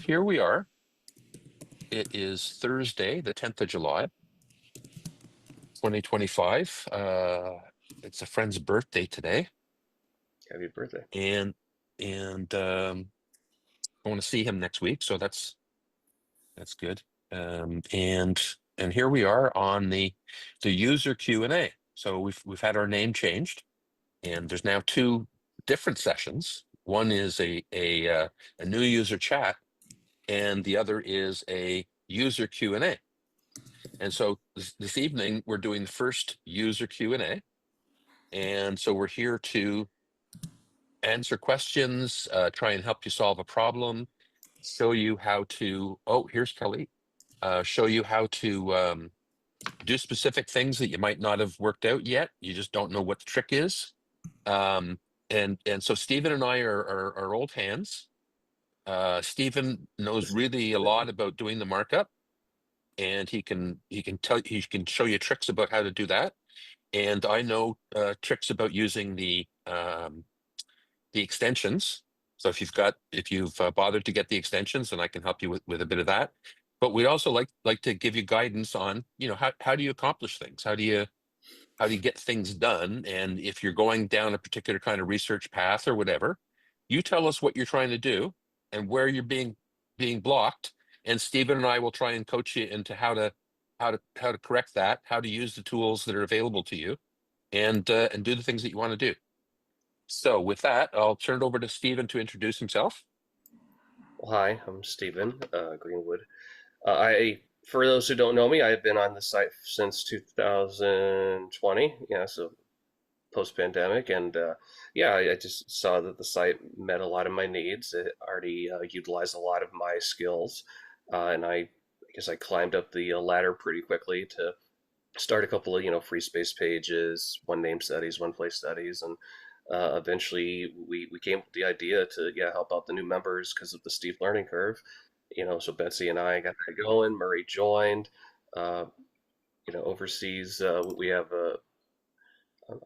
here we are. It is Thursday, the 10th of July, 2025. It's a friend's birthday today. Happy birthday. And I want to see him next week, so that's good. And here we are on the user Q&A. So we've had our name changed, and there's now two different sessions. One is a new user chat, and the other is a user Q&A. And so this evening we're doing the first user Q&A, and so we're here to answer questions, try and help you solve a problem, show you how to. Oh, here's Kelly. Show you how to do specific things that you might not have worked out yet. You just don't know what the trick is. And so Stephen and I are old hands. Stephen knows really a lot about doing the markup, and he can show you tricks about how to do that. And I know tricks about using the extensions. So if you've bothered to get the extensions, then I can help you with a bit of that. But we'd also like to give you guidance on, how do you accomplish things? How do you get things done? And if you're going down a particular kind of research path or whatever, you tell us what you're trying to do and where you're being blocked. And Stephen and I will try and coach you into how to correct that, how to use the tools that are available to you, and do the things that you want to do. So with that, I'll turn it over to Stephen to introduce himself. Well, hi, I'm Stephen Greenwood. For those who don't know me, I've been on the site since 2020. So post-pandemic, and I just saw that the site met a lot of my needs. It already utilized a lot of my skills, and I guess I climbed up the ladder pretty quickly to start a couple of free space pages, one name studies, one place studies, and eventually we came with the idea to help out the new members because of the steep learning curve. So Betsy and I got that going. Murray joined. Overseas we have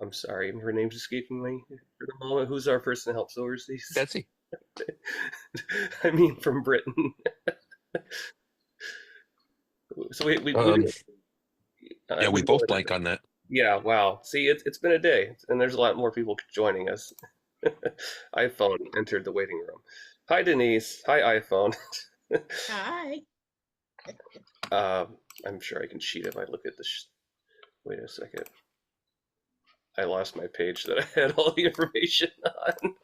I'm sorry, her name's escaping me for the moment. Who's our person that helps overseas? Betsy. I mean, from Britain. So we both blank on that. Yeah, wow. See, it's been a day, and there's a lot more people joining us. iPhone entered the waiting room. Hi, Denise. Hi, iPhone. Hi. I'm sure I can cheat if I look at this. Wait a second. I lost my page that I had all the information on.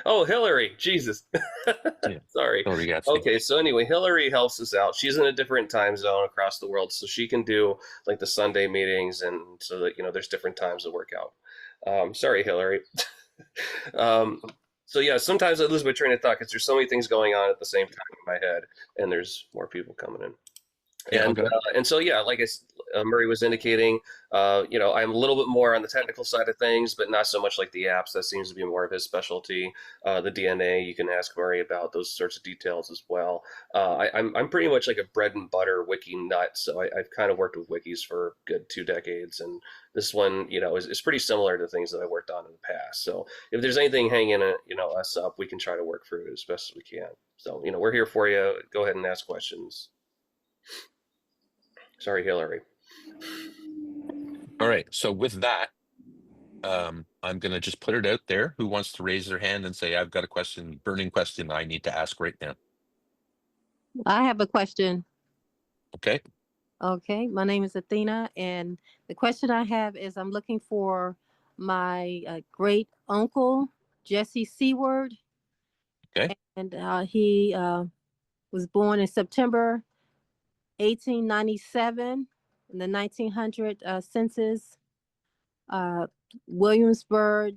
Oh, Hillary. Jesus. Sorry. Okay, so anyway, Hillary helps us out. She's in a different time zone across the world, so she can do like the Sunday meetings, and so that there's different times to work out. Sorry, Hillary. So sometimes I lose my train of thought because there's so many things going on at the same time in my head, and there's more people coming in. And so like Murray was indicating, I'm a little bit more on the technical side of things, but not so much like the apps. That seems to be more of his specialty. The DNA, you can ask Murray about those sorts of details as well. I'm pretty much like a bread and butter wiki nut, so I've kind of worked with wikis for a good 2 decades, and this one, is pretty similar to things that I worked on in the past. So if there's anything hanging, us up, we can try to work through it as best as we can. So we're here for you. Go ahead and ask questions. Sorry, Hillary. All right. So with that, I'm going to just put it out there. Who wants to raise their hand and say, I've got a question, burning question I need to ask right now? I have a question. Okay. Okay. My name is Athena, and the question I have is I'm looking for my great uncle, Jesse Seward. Okay. And he was born in September 1897 in the 1900 census, Williamsburg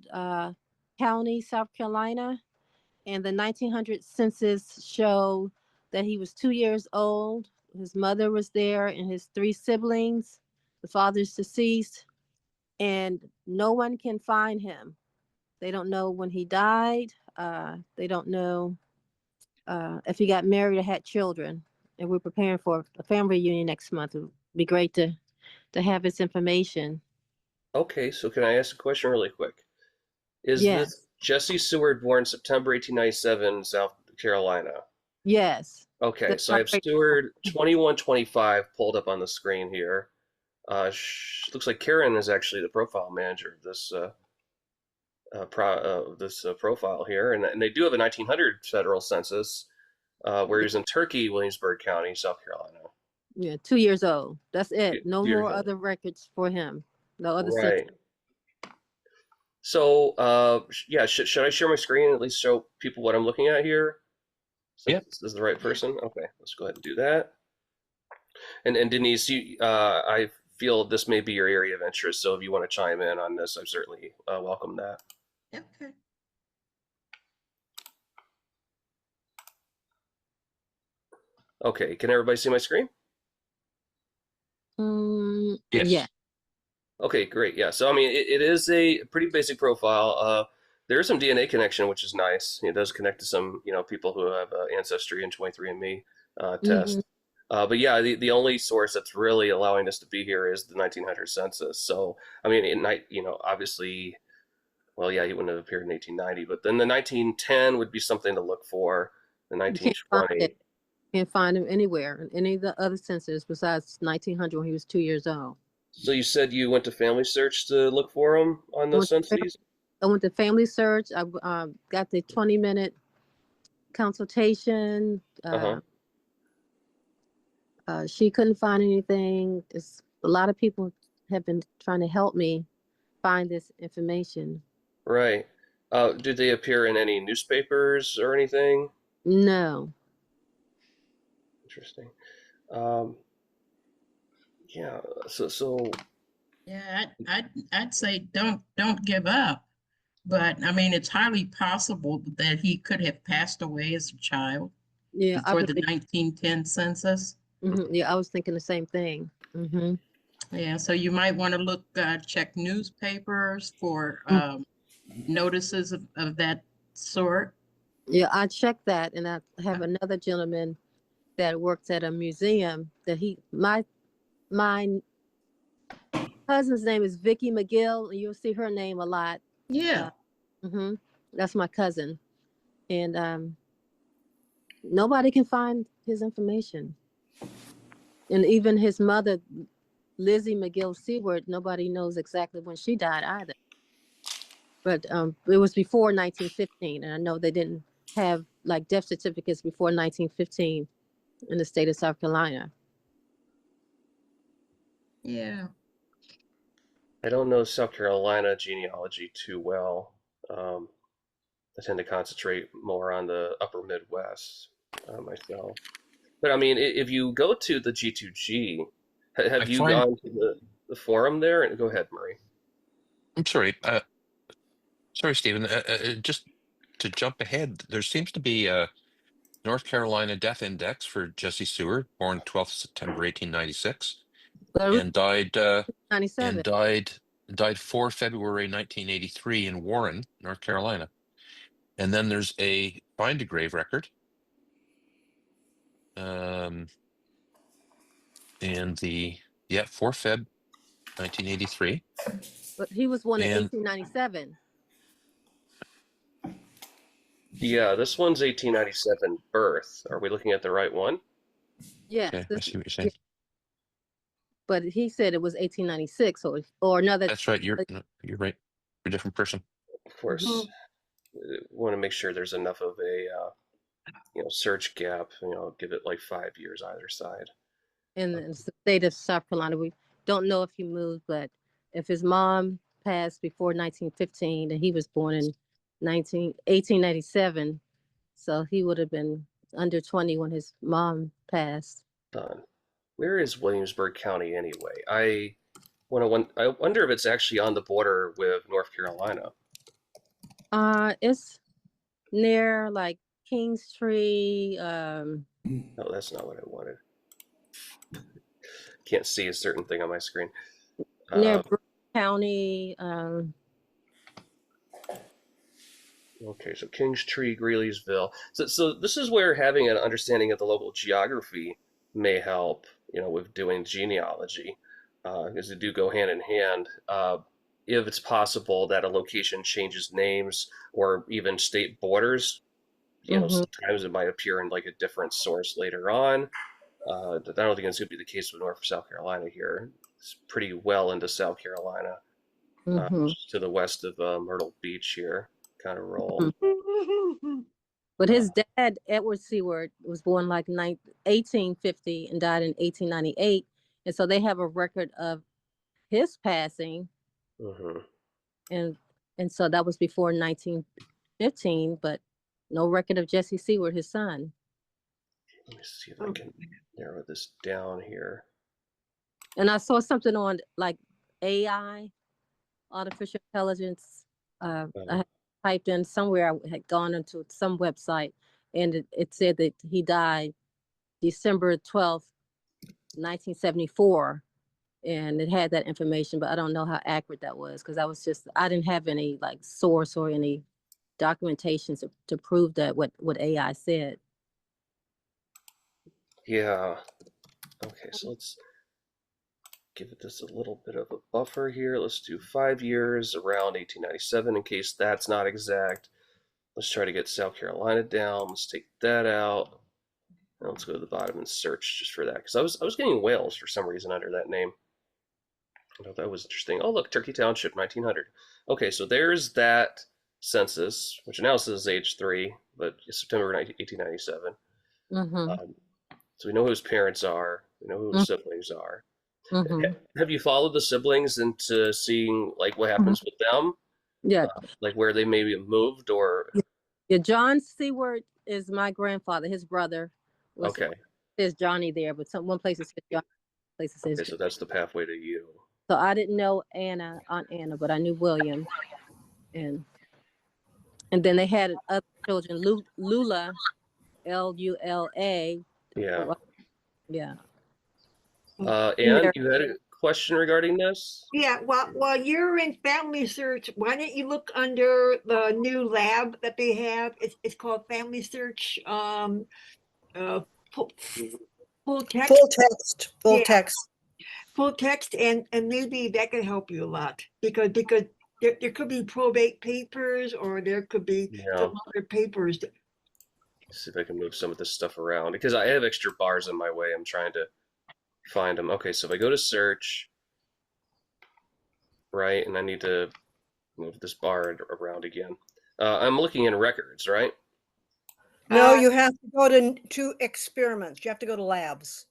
County, South Carolina. And the 1900 census showed that he was 2 years old. His mother was there and his 3 siblings. The father's deceased, and no one can find him. They don't know when he died. They don't know if he got married or had children. And we're preparing for a family reunion next month. It would be great to have this information. Okay, so can I ask a question really quick? Is this Jesse Seward born September 1897 in Carolina. Yes. Okay, That's so I my have great. Stewart 2125 pulled up on the screen here. Looks like Karen is actually the profile manager of this profile here, and they do have a 1900 federal census, where he's in Turkey, Williamsburg County, South Carolina. Yeah, 2 years old. That's it. No Years more old. other records for him. No other Right. So, yeah, should I share my screen and at least show people what I'm looking at here? Since Yep. this is the right person. Okay, let's go ahead and do that. And Denise, I feel this may be your area of interest, so if you want to chime in on this, I certainly welcome that. Okay. Okay, can everybody see my screen? Yes. Yeah. Okay, great. Yeah, so I mean, it is a pretty basic profile. There is some DNA connection, which is nice. It does connect to some, people who have Ancestry and 23andMe test. But yeah, the only source that's really allowing us to be here is the 1900 census. So, I mean, obviously, well, yeah, he wouldn't have appeared in 1890, but then the 1910 would be something to look for. The You can't find 1920. it. Can't find him anywhere in any of the other census besides 1900 when he was 2 years old. So you said you went to Family Search to look for him on those censuses? I went to Family Search. I got the 20-minute consultation. She couldn't find anything. A lot of people have been trying to help me find this information. Right. Did they appear in any newspapers or anything? No. Interesting. Yeah. So. Yeah, I'd say don't give up. But I mean, it's highly possible that he could have passed away as a child Yeah. before the 1910 census. Yeah, I was thinking the same thing. Yeah, so you might want to look, check newspapers for notices of that sort. Yeah, I checked that, and I have another gentleman that works at a museum that my cousin's name is Vicky McGill, and you'll see her name a lot. Yeah. That's my cousin, and nobody can find his information, and even his mother, Lizzie McGill Seward, nobody knows exactly when she died either. But it was before 1915, and I know they didn't have like death certificates before 1915 in the state of South Carolina. Yeah. I don't know South Carolina genealogy too well. I tend to concentrate more on the upper Midwest myself. But I mean, if you go to the G2G, have you gone to the forum there? And go ahead, Murray. I'm sorry. Sorry, Stephen. Just to jump ahead, there seems to be a North Carolina death index for Jesse Seward, born 12th September 1896, and died 97. Died 4 February 1983 in Warren, North Carolina. And then there's a find a grave record. And 4 Feb 1983. But he was born in 1897. Yeah, this one's 1897 birth. Are we looking at the right one? Yes. Okay, I see what you're saying. But he said it was 1896 or another. That's right. You're right. You're a different person. Of course, want to make sure there's enough of a search gap. Give it like 5 years either side. In the state of South Carolina, we don't know if he moved, but if his mom passed before 1915 and he was born in 1897, so he would have been under 20 when his mom passed. Done. Where is Williamsburg County anyway? I wonder if it's actually on the border with North Carolina. It's near like Kingstree. No, that's not what I wanted. Can't see a certain thing on my screen. Near Brooke County. Okay, so Kingstree, Greeley'sville. So this is where having an understanding of the local geography may help, with doing genealogy, because they do go hand in hand. If it's possible that a location changes names or even state borders, you know, Mhm. sometimes it might appear in like a different source later on. I don't think it's going to be the case with North or South Carolina here. It's pretty well into South Carolina, Mhm. just to the west of Myrtle Beach here, kind of roll. But his dad, Edward Seward, was born like 1850 and died in 1898, and so they have a record of his passing, Mm-hmm. and so that was before 1915, but no record of Jesse Seward, his son. Let me see if I can narrow this down here. And I saw something on like AI, artificial intelligence. I had typed in somewhere, I had gone into some website, and it said that he died December 12th, 1974. And it had that information, but I don't know how accurate that was, because I didn't have any like source or any documentation to prove that what AI said. Yeah. Okay, so let's give it just a little bit of a buffer here. Let's do 5 years around 1897 in case that's not exact. Let's try to get South Carolina down. Let's take that out. And let's go to the bottom and search just for that, because I was getting Wales for some reason under that name. I thought that was interesting. Oh, look, Turkey Township, 1900. Okay, so there's that census, which now says age 3, but it's September 1897. Mm-hmm. So we know who his parents are. We know who his siblings are. Mm-hmm. Have you followed the siblings into seeing like what happens with them? Yeah. Like where they maybe have moved or? Yeah. John Seward is my grandfather. His brother was Okay. says Johnny there, but one place it says Johnny, place it says. Okay, so that's the pathway to you. So I didn't know Aunt Anna, but I knew William, and then they had other children, Lula, Lula. Yeah. Yeah. Anne, you had a question regarding this? Yeah, while you're in Family Search, why don't you look under the new lab that they have? It's called Family Search. Full text. Full text, full Yeah. text. Full text, and maybe that can help you a lot, because there could be probate papers, or there could be some other papers. See if I can move some of this stuff around, because I have extra bars in my way. I'm trying to find them. Okay, so if I go to search, right, and I need to move this bar around again. I'm looking in records, right? No, you have to go to experiments. You have to go to labs.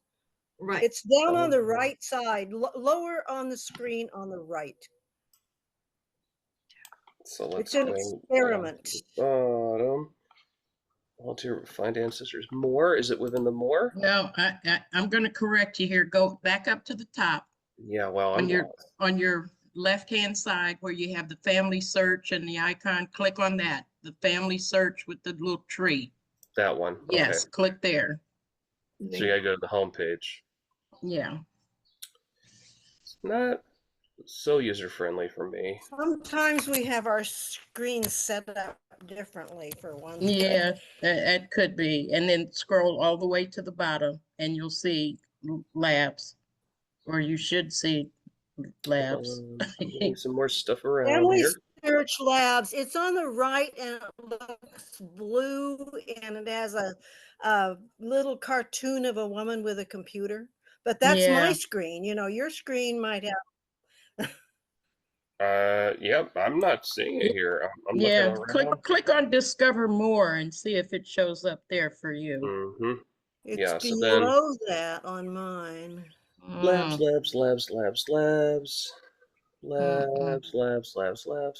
Right. It's down on the right side, lower on the screen on the right. So let's It's an go experiment. to the bottom. Volunteer find ancestors. More? Is it within the more? No, I'm going to correct you here. Go back up to the top Yeah, well, on your left-hand side where you have the family search and the icon. Click on that, the family search with the little tree. that one. Yes, click there. Okay. So you gotta go to the home page. Yeah. It's not so user-friendly for me. Sometimes we have our screens set up differently for one thing. Yeah, that could be. And then scroll all the way to the bottom and you'll see labs, or you should see labs. Moving some more stuff around Family here. Search Labs. It's on the right and it looks blue, and it has a little cartoon of a woman with a computer. But that's my Yeah. screen. You know, your screen might have. Yep, I'm not seeing it here. I'm Yeah, looking around. click on discover more and see if it shows up there for you. Mm-hmm. It's Yeah, so then below that on mine. labs.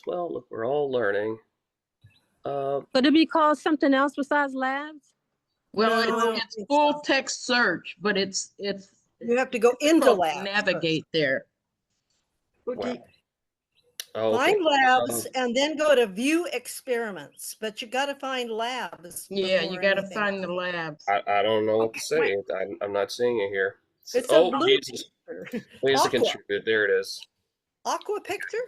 Well, look, we're all learning. Could it be called something else besides labs? Well, No, I don't it's think full so. text search, but it's You have to go into difficult to labs. navigate there. Wow. Oh, okay. Find labs and then go to view experiments, but you got to find labs. Yeah, you before got to anything find the else. labs. I don't know what to say. I'm not seeing it here. It's Oh, a blue Jesus. picture. Ways to Aqua. contribute. There it is. Aqua picture?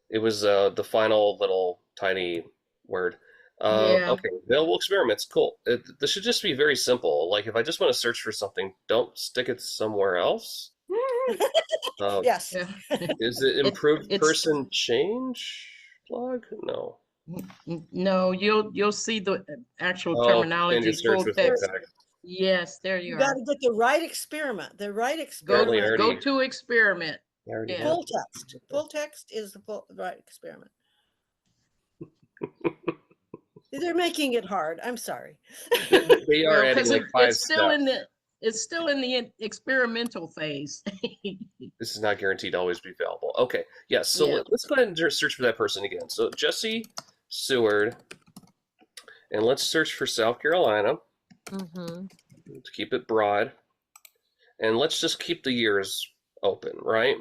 It was the final little tiny word. Yeah. Okay, available experiments. Cool. This should just be very simple. Like if I just want to search for something, don't stick it somewhere else. Yes. Yeah. Is it improved it's- person change blog? No. No, you'll see the actual Oh, and terminology, you search full with full text. text. Yes, there You you got are. to get the right experiment. The right Apparently experiment. already- Go to experiment. I already Yeah. have Full it. text. Full text is the right experiment. They're making it hard. I'm sorry. They are Well, adding because like 5 it's still in steps. it's still in the experimental phase. This is not guaranteed to always be available. Okay, yes. So Yeah. let's go ahead and just search for that person again. So Jesse Seward, and let's search for South Carolina Mm-hmm. to keep it broad, and let's just keep the years open, right?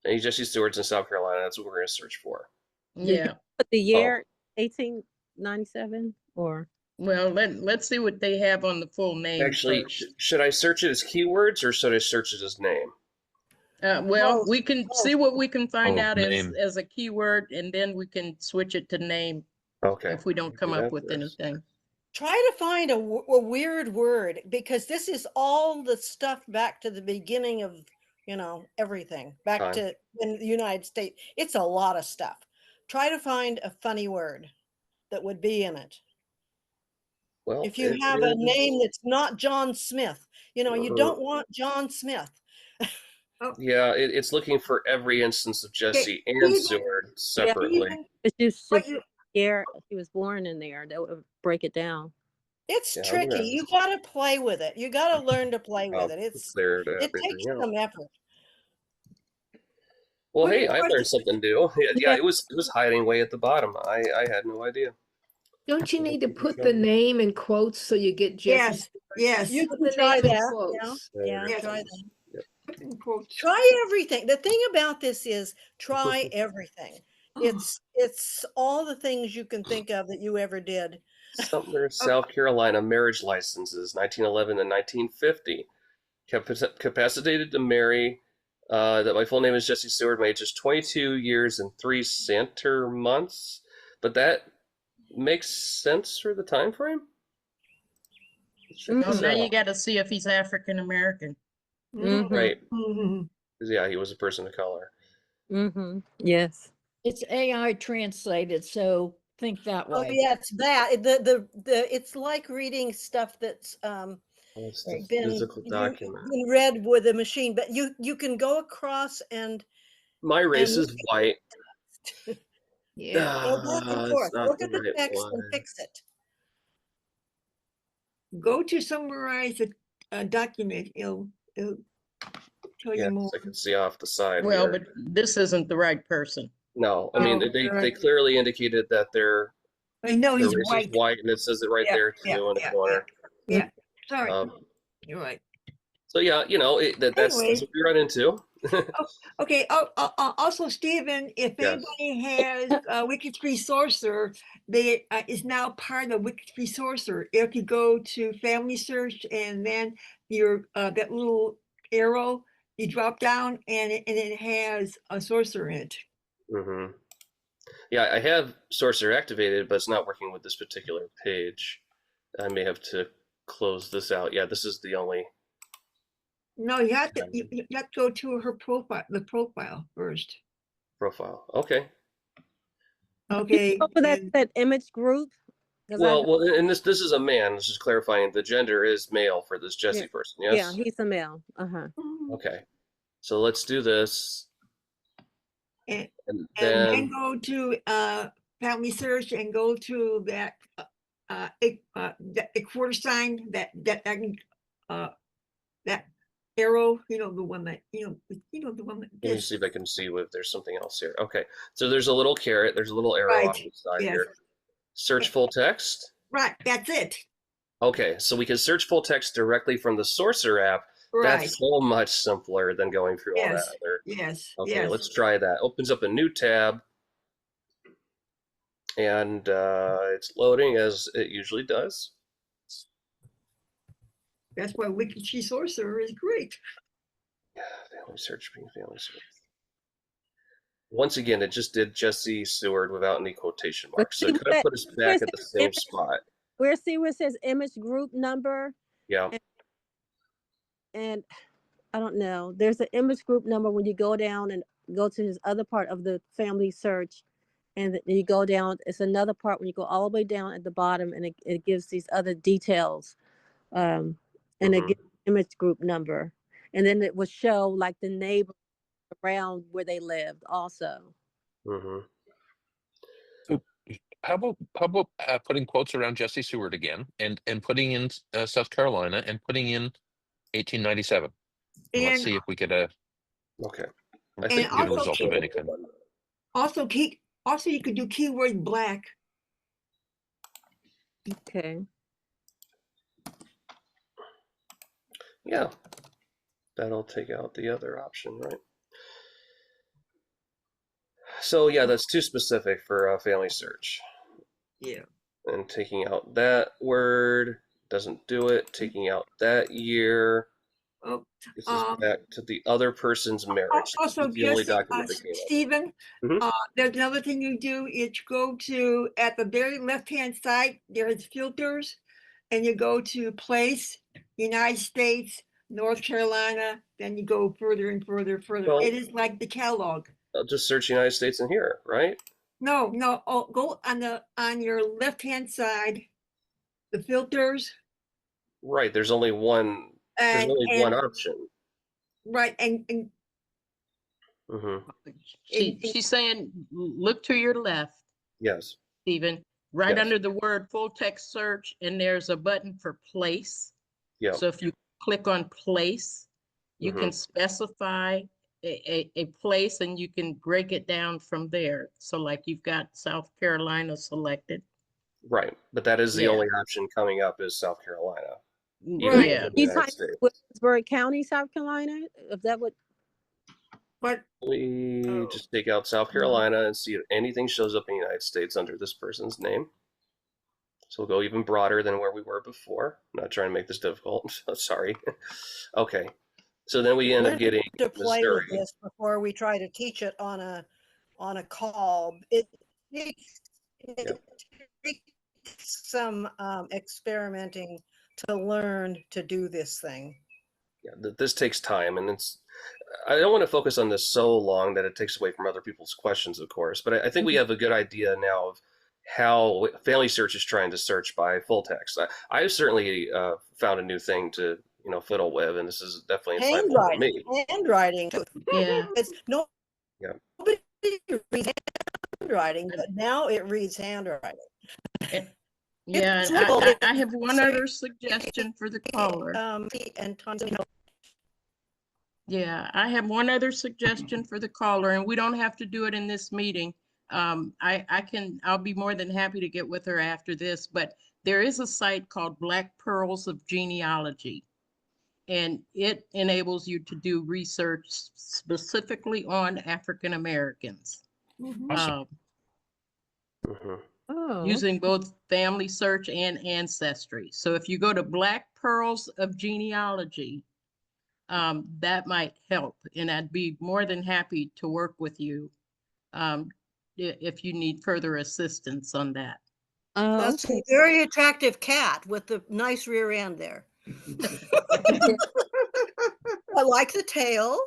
Any Jesse Stewards in South Carolina, that's what we're going to search for. Yeah. But the year 1897 or Well, let's see what they have on the full name Actually, first. should I search it as keywords or should I search it as name? Well, Both, we can both. see what we can find out name. as a keyword, and then we can switch it to name Okay. if we don't come Do up that with first. anything. Try to find a weird word, because this is all the stuff back to the beginning of, everything back Time. to in the United States. It's a lot of stuff. Try to find a funny word that would be in it. Well, If you it have a is- name that's not John Smith, you don't want John Smith. Yeah, it's looking for every instance of Jesse and Even- Seward separately. Even it's just what you, year he was born in there. That would break it down. It's Yeah, I'm tricky. gonna- You got to play with it. You got to learn to play with it. Clear It everything takes out. some effort. Well, What hey, is- I what learned is- something new. Yeah, Yeah. it was hiding way at the bottom. I had no idea. Don't you need to put the name in quotes so you get Jesse? yes, You Put can the try name in that. quotes. Yeah, Yes. try that. in quotes. Try everything. The thing about this is try everything. It's all the things you can think of that you ever did. Sumter, South Carolina marriage licenses, 1911 and 1950. Capacitated to marry. That my full name is Jesse Seward. My age is 22 years and 3 center months. But that makes sense for the time frame. Well, now you got to see if he's African American. Mhm. Right. Mhm. Yeah, he was a person of color. Mm-hmm. Yes. It's AI translated, so think that Oh way. yeah, it's that. It's like reading stuff that's It's the been physical document. been read with a machine, but you can go across and My race is white. Yeah. go back and forth. It's not Look the at the right text and one. fix it. Go to summarize a document. It'll tell you Yes, more. I can see off the side. Well, here. but this isn't the right person. No, I mean Oh, they right. clearly indicated that their I know he's race white. is white, and it says it right Yeah, there too yeah, in the yeah, corner. Yeah. Sorry, Um, you're right. so yeah, that's Anyway. what we run into. Okay. Also, Stephen, if Yes. anybody has WikiTree Sourcer, they is now part of WikiTree Sourcer. If you go to Family Search and then your that little arrow, you drop down and it has a Sourcer in it. hmm Yeah, I have Sorcerer activated, but it's not working with this particular page. I may have to close this out. Yeah, this is the only. No, you have to you have to go to her profile, the profile first. Profile. Okay. Okay. Over that and- that image group. 'Cause I- Well, and this is a man. This is clarifying the gender is male for this Jesse Yeah. person. yeah, Yes. he's a male. Uh-huh. Okay. So let's do this. And- And And then then go to Family Search and go to that quarter sign, that arrow, the one that the one that let me see if I can see if there's something else here. Okay. So there's a little caret. There's a little arrow on Right, the side yes. here. Search full text. Right, that's it. Okay, so we can search full text directly from the Sorcerer app. Right. That's so much simpler than going through all Yes. that other. Yes. Okay, yes. let's try that. Opens up a new tab. And it's loading as it usually does. That's why WikiTree Sorcerer is great. Family search, family search. Once again, it just did Jesse Seward without any quotation marks. So it could have put us back at the same spot. Where it says image group number, Yeah. and I don't know. There's an image group number when you go down and go to his other part of the family search, and then you go down. It's another part when you go all the way down at the bottom, and it gives these other details, and it gives image group number, and then it will show like the neighbor around where they lived also. So how about putting quotes around Jesse Seward again, and putting in South Carolina, and putting in 1897. And let's see if we get a okay. I think get a also result of any kind. Also, you could do keyword black. Okay. Yeah, that'll take out the other option, right? So yeah, that's too specific for family search. Yeah. And taking out that word doesn't do it. Taking out that year. Oh, This is back to the other person's marriage. Also, the only just document that came up. Stephen, Mhm. there's another thing you do is go to, at the very left-hand side, there's filters, and you go to place, United States, North Carolina, then you go further and further. Well, it is like the catalog. I'll just search United States in here, right? No, go on your left-hand side, the filters. Right. There's only one. There's only one option. Right, and She's saying, look to your left, yes, Stephen, right Yes. under the word full text search, and there's a button for place. yeah. So if you click on place, you can specify a place, and you can break it down from there. So like you've got South Carolina selected. Right, but that is the Yeah. only option coming up is South Carolina. Right. Yeah. You type Williamsburg County, South Carolina. If that would. but We just take out South Carolina and see if anything shows up in the United States under this person's name. So we'll go even broader than where we were before. I'm not trying to make this difficult. Sorry. Okay. So then we end up getting To play with Missouri. this before we try to teach it on a call. It takes some experimenting to learn to do this thing. Yeah, this takes time, and I don't want to focus on this so long that it takes away from other people's questions, of course, but I think we have a good idea now of how Family Search is trying to search by full text. I've certainly found a new thing to fiddle with, and this is definitely insightful for me. Handwriting. Yeah. It's Yeah. Nobody reads handwriting, but now it reads handwriting. Yeah, I have one other suggestion for the caller. And tons of Yeah, I have one other suggestion for the caller, and we don't have to do it in this meeting. I'll be more than happy to get with her after this, but there is a site called Black Pearls of Genealogy, and it enables you to do research specifically on African Americans. Awesome. Using both Family Search and Ancestry. So if you go to Black Pearls of Genealogy, that might help, and I'd be more than happy to work with you if you need further assistance on that. That's a very attractive cat with the nice rear end there. I like the tail.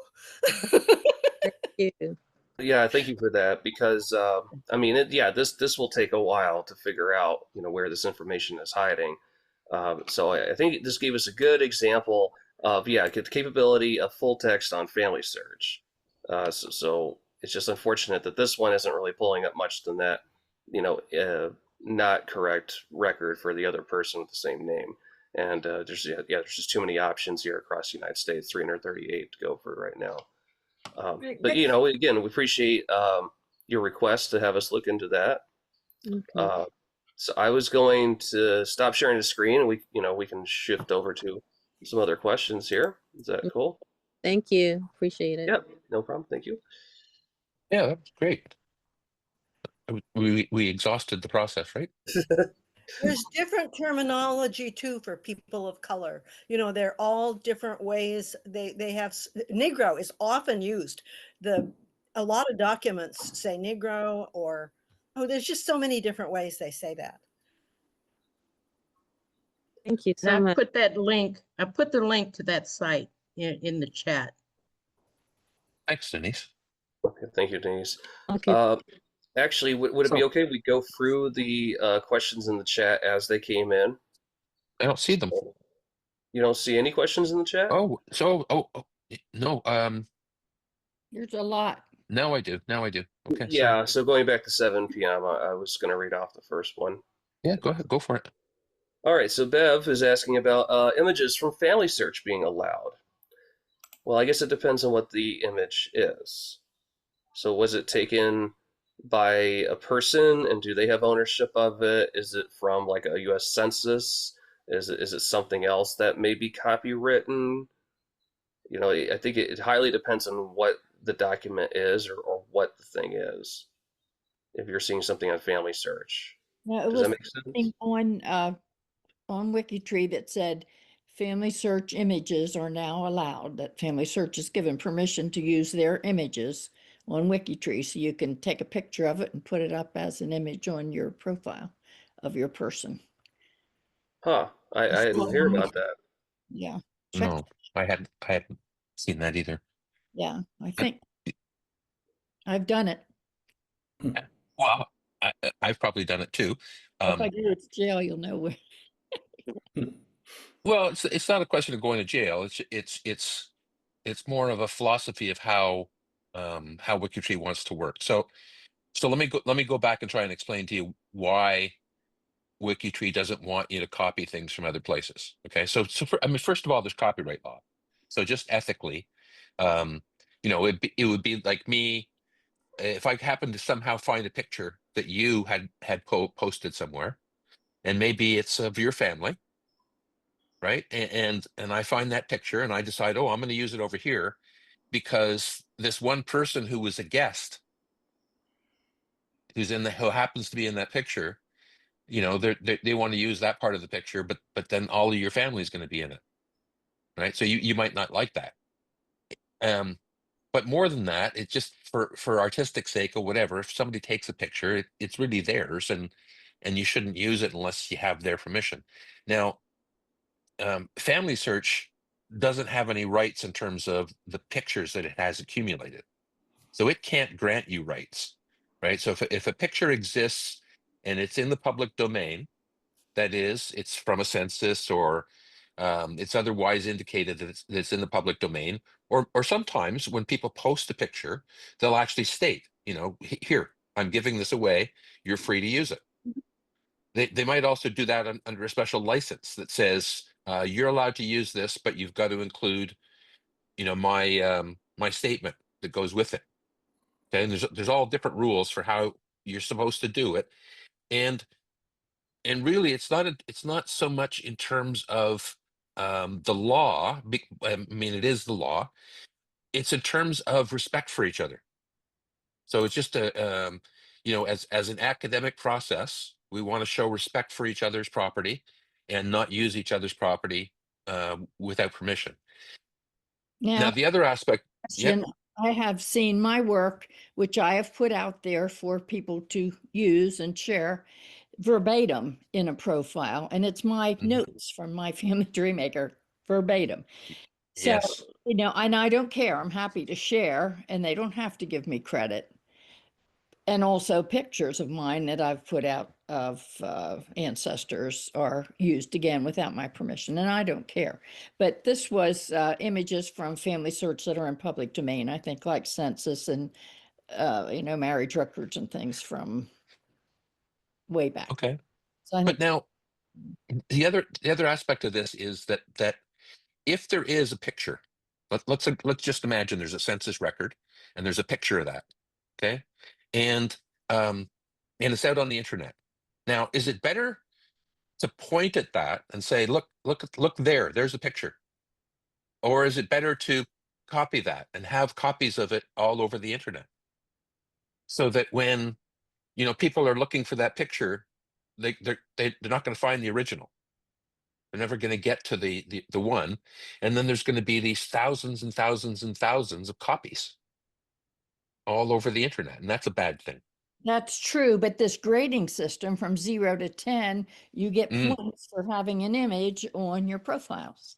Thank you. Yeah, thank you for that, because I mean, this will take a while to figure out, where this information is hiding. So I think this gave us a good example of the capability of full text on Family Search. So it's just unfortunate that this one isn't really pulling up much than that, not correct record for the other person with the same name. And there's just too many options here across the United States, 338 to go for right now. But again, we appreciate your request to have us look into that. Okay. So I was going to stop sharing the screen, and we can shift over to some other questions here. Is that cool? Thank you. Appreciate it. Yep, no problem. Thank you. Yeah, that's great. We exhausted the process, right? There's different terminology too for people of color. They're all different ways. They have Negro is often used. A lot of documents say Negro, or there's just so many different ways they say that. Thank you so I much. put the link to that site in the chat. Thanks, Denise. Okay, thank you, Denise. Okay. Actually, would it be So okay if we go through the questions in the chat as they came in? I don't see them. You don't see any questions in the chat? Oh, no. There's a lot. Now I do. Now I do. Okay. So Yeah, so going back to 7 p.m., I was going to read off the first one. yeah, go ahead. Go for it. All right, so Bev is asking about images from Family Search being allowed. Well, I guess it depends on what the image is. So was it taken by a person, and do they have ownership of it? Is it from like a U.S. Census? Is it something else that may be copywritten? You know, I think it highly depends on what the document is or what the thing is. If you're seeing something on Family Search, Now, it does was that make sense? on WikiTree that said Family Search images are now allowed, that Family Search is given permission to use their images on WikiTree. So you can take a picture of it and put it up as an image on your profile of your person. Huh? I didn't hear about that. Yeah. Check. No, I hadn't seen that either. Yeah, I think I've done it. Well, I've probably done it too. If I go to jail, you'll know where. Well, it's not a question of going to jail. It's more of a philosophy of how WikiTree wants to work. So let me go back and try and explain to you why WikiTree doesn't want you to copy things from other places. Okay, I mean, first of all, there's copyright law. So just ethically, you know, it would be like me if I happened to somehow find a picture that you had posted somewhere, and maybe it's of your family, right? And I find that picture and I decide, oh, I'm going to use it over here because this one person who was a guest who happens to be in that picture, you know, they want to use that part of the picture, but then all of your family is going to be in it, right? So you might not like that. But more than that, it's just for artistic sake or whatever. If somebody takes a picture, it's really theirs, and you shouldn't use it unless you have their permission. Now, Family Search doesn't have any rights in terms of the pictures that it has accumulated, so it can't grant you rights, right? So if a picture exists and it's in the public domain, that is, it's from a census or it's otherwise indicated that it's in the public domain, or sometimes when people post a picture, they'll actually state, you know, here, I'm giving this away, you're free to use it. They might also do that under a special license that says you're allowed to use this, but you've got to include, you know, my statement that goes with it. Okay, and there's all different rules for how you're supposed to do it, and really it's not so much in terms of the law. I mean, it is the law. It's in terms of respect for each other. So it's just you know, as an academic process, we want to show respect for each other's property and not use each other's property without permission. Now, Now, the other aspect, question, I have seen my work, which I have put out there for people to use and share verbatim in a profile, and it's my notes from my family tree maker verbatim. So, yes, you know, and I don't care. I'm happy to share, and they don't have to give me credit. And also pictures of mine that I've put out of ancestors are used again without my permission, and I don't care. But this was images from Family Search that are in public domain, I think, like census and, you know, marriage records and things from way back. okay. So I But think now the other aspect of this is that if there is a picture, let's just imagine there's a census record and there's a picture of that, okay, and it's out on the internet. Now, is it better to point at that and say, look there, there's a picture, or is it better to copy that and have copies of it all over the internet, so that when, you know, people are looking for that picture, they're not going to find the original. They're never going to get to the one, and then there's going to be these thousands and thousands and thousands of copies all over the internet, and that's a bad thing. that's true. But this grading system from 0 to 10, you get Mm. points for having an image on your profiles.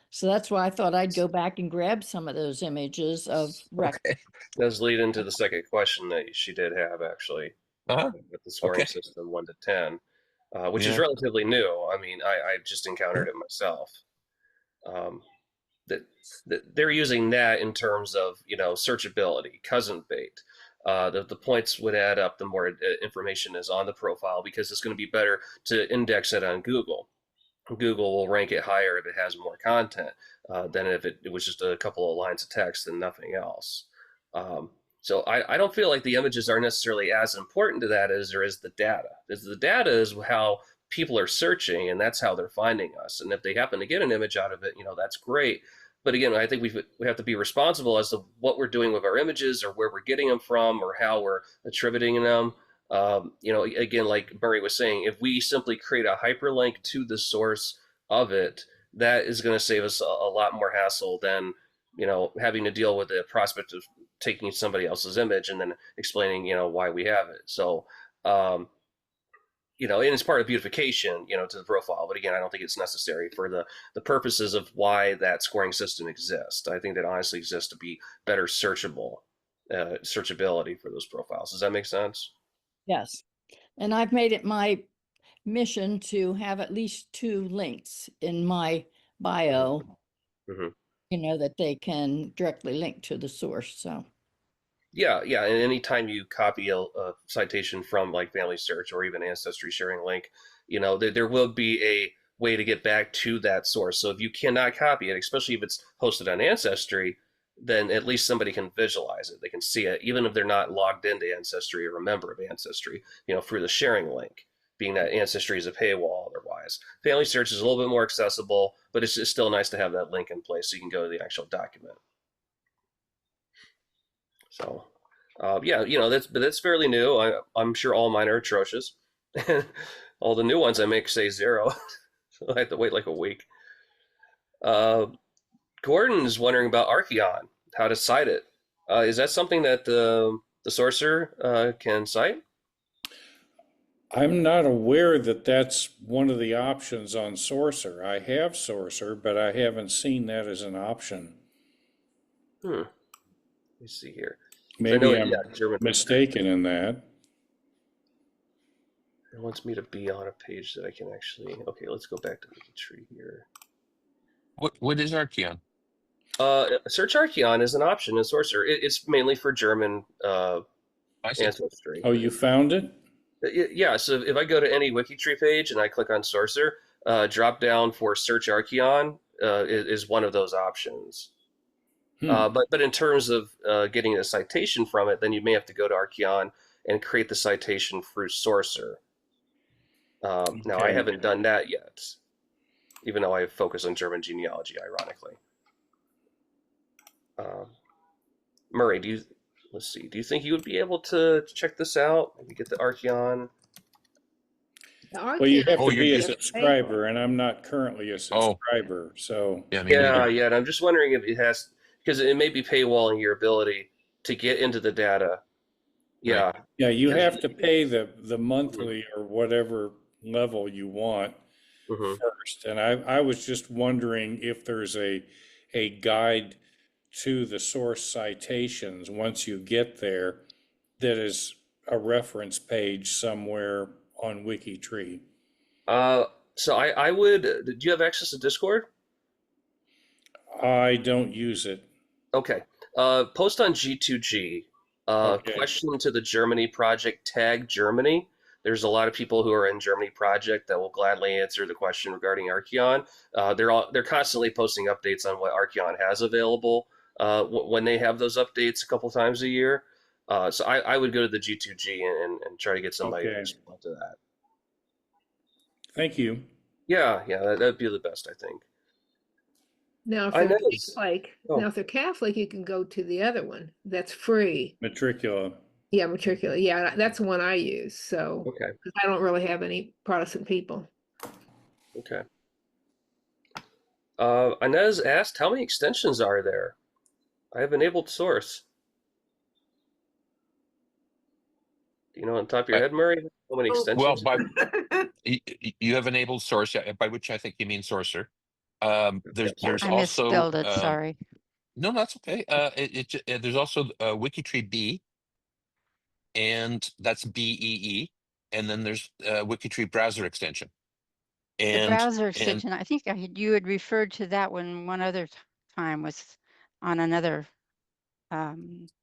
So that's why I thought I'd go back and grab some of those images of records. Okay. Does lead into the second question that she did have, actually. with the scoring Okay. system 1 to 10, which is Yeah. relatively new. I mean, I just encountered it myself. That they're using that in terms of, you know, searchability, cousin bait. The points would add up the more information is on the profile, because it's going to be better to index it on Google. Google will rank it higher if it has more content than if it was just a couple of lines of text and nothing else. So I don't feel like the images are necessarily as important to that as there is the data. The data is how people are searching, and that's how they're finding us. And if they happen to get an image out of it, you know, that's great. But again, I think we have to be responsible as to what we're doing with our images, or where we're getting them from, or how we're attributing them. You know, again, like Murray was saying, if we simply create a hyperlink to the source of it, that is going to save us a lot more hassle than, you know, having to deal with the prospect of taking somebody else's image and then explaining, you know, why we have it. So, you know, and it's part of beautification, you know, to the profile. But again, I don't think it's necessary for the purposes of why that scoring system exists. I think that honestly exists to be better searchability for those profiles. Does that make sense? Yes. And I've made it my mission to have at least 2 links in my bio, Mm-hmm. you know, that they can directly link to the source. So Yeah, yeah. And anytime you copy a citation from like Family Search or even Ancestry sharing link, you know, there will be a way to get back to that source. So if you cannot copy it, especially if it's hosted on Ancestry, then at least somebody can visualize it. They can see it, even if they're not logged into Ancestry or a member of Ancestry, you know, through the sharing link, being that Ancestry is a paywall otherwise. Family Search is a little bit more accessible, but it's still nice to have that link in place so you can go to the actual document. So, yeah, you know, that's fairly new. I'm sure all mine are atrocious. All the new ones I make say 0, so I have to wait like a week. Gordon's wondering about Archeon, how to cite it. Is that something that the sourcer can cite? I'm not aware that that's one of the options on Sourcer. I have Sourcer, but I haven't seen that as an option. Let me see here. Maybe I'm mistaken in that. It wants me to be on a page that I can actually. Okay, let's go back to WikiTree here. What is Archeon? Search Archeon is an option in Sourcer. It's mainly for German ancestry. Oh, you found it? Yeah, so if I go to any WikiTree page and I click on Sourcer, drop down for Search Archeon is one of those options. But in terms of getting a citation from it, then you may have to go to Archeon and create the citation through Sourcer. Now, I haven't done that yet, even though I focus on German genealogy, ironically. Murray, let's see, do you think you would be able to check this out? Maybe get the Archeon? Well, you have to be a subscriber, and I'm not currently a subscriber, so. Yeah, and I'm just wondering if it has, because it may be paywalling your ability to get into the data. Yeah. Yeah, you have to pay the monthly or whatever level you want first. And I was just wondering if there's a guide to the source citations once you get there that is a reference page somewhere on WikiTree. So I would, do you have access to Discord? I don't use it. Okay. Post on G2G. Question to the Germany project, tag Germany. There's a lot of people who are in Germany project that will gladly answer the question regarding Archeon. They're constantly posting updates on what Archeon has available when they have those updates a couple times a year. So I would go to the G2G and try to get somebody to respond to that. Thank you. Yeah, that'd be the best, I think. Now, if they're Catholic, you can go to the other one. That's free. Matricula. Yeah, Matricula. Yeah, that's the one I use. So, because I don't really have any Protestant people. Okay. Inez asked, how many extensions are there? I have enabled source. Do you know on top of your head, Murray? How many extensions? Well, you have enabled source, by which I think you mean Sourcer. There's I also misspelled it. Sorry. No, that's okay. There's also WikiTree B, and that's BEE. And then there's WikiTree browser extension. The browser extension, I think you had referred to that one other time was on another.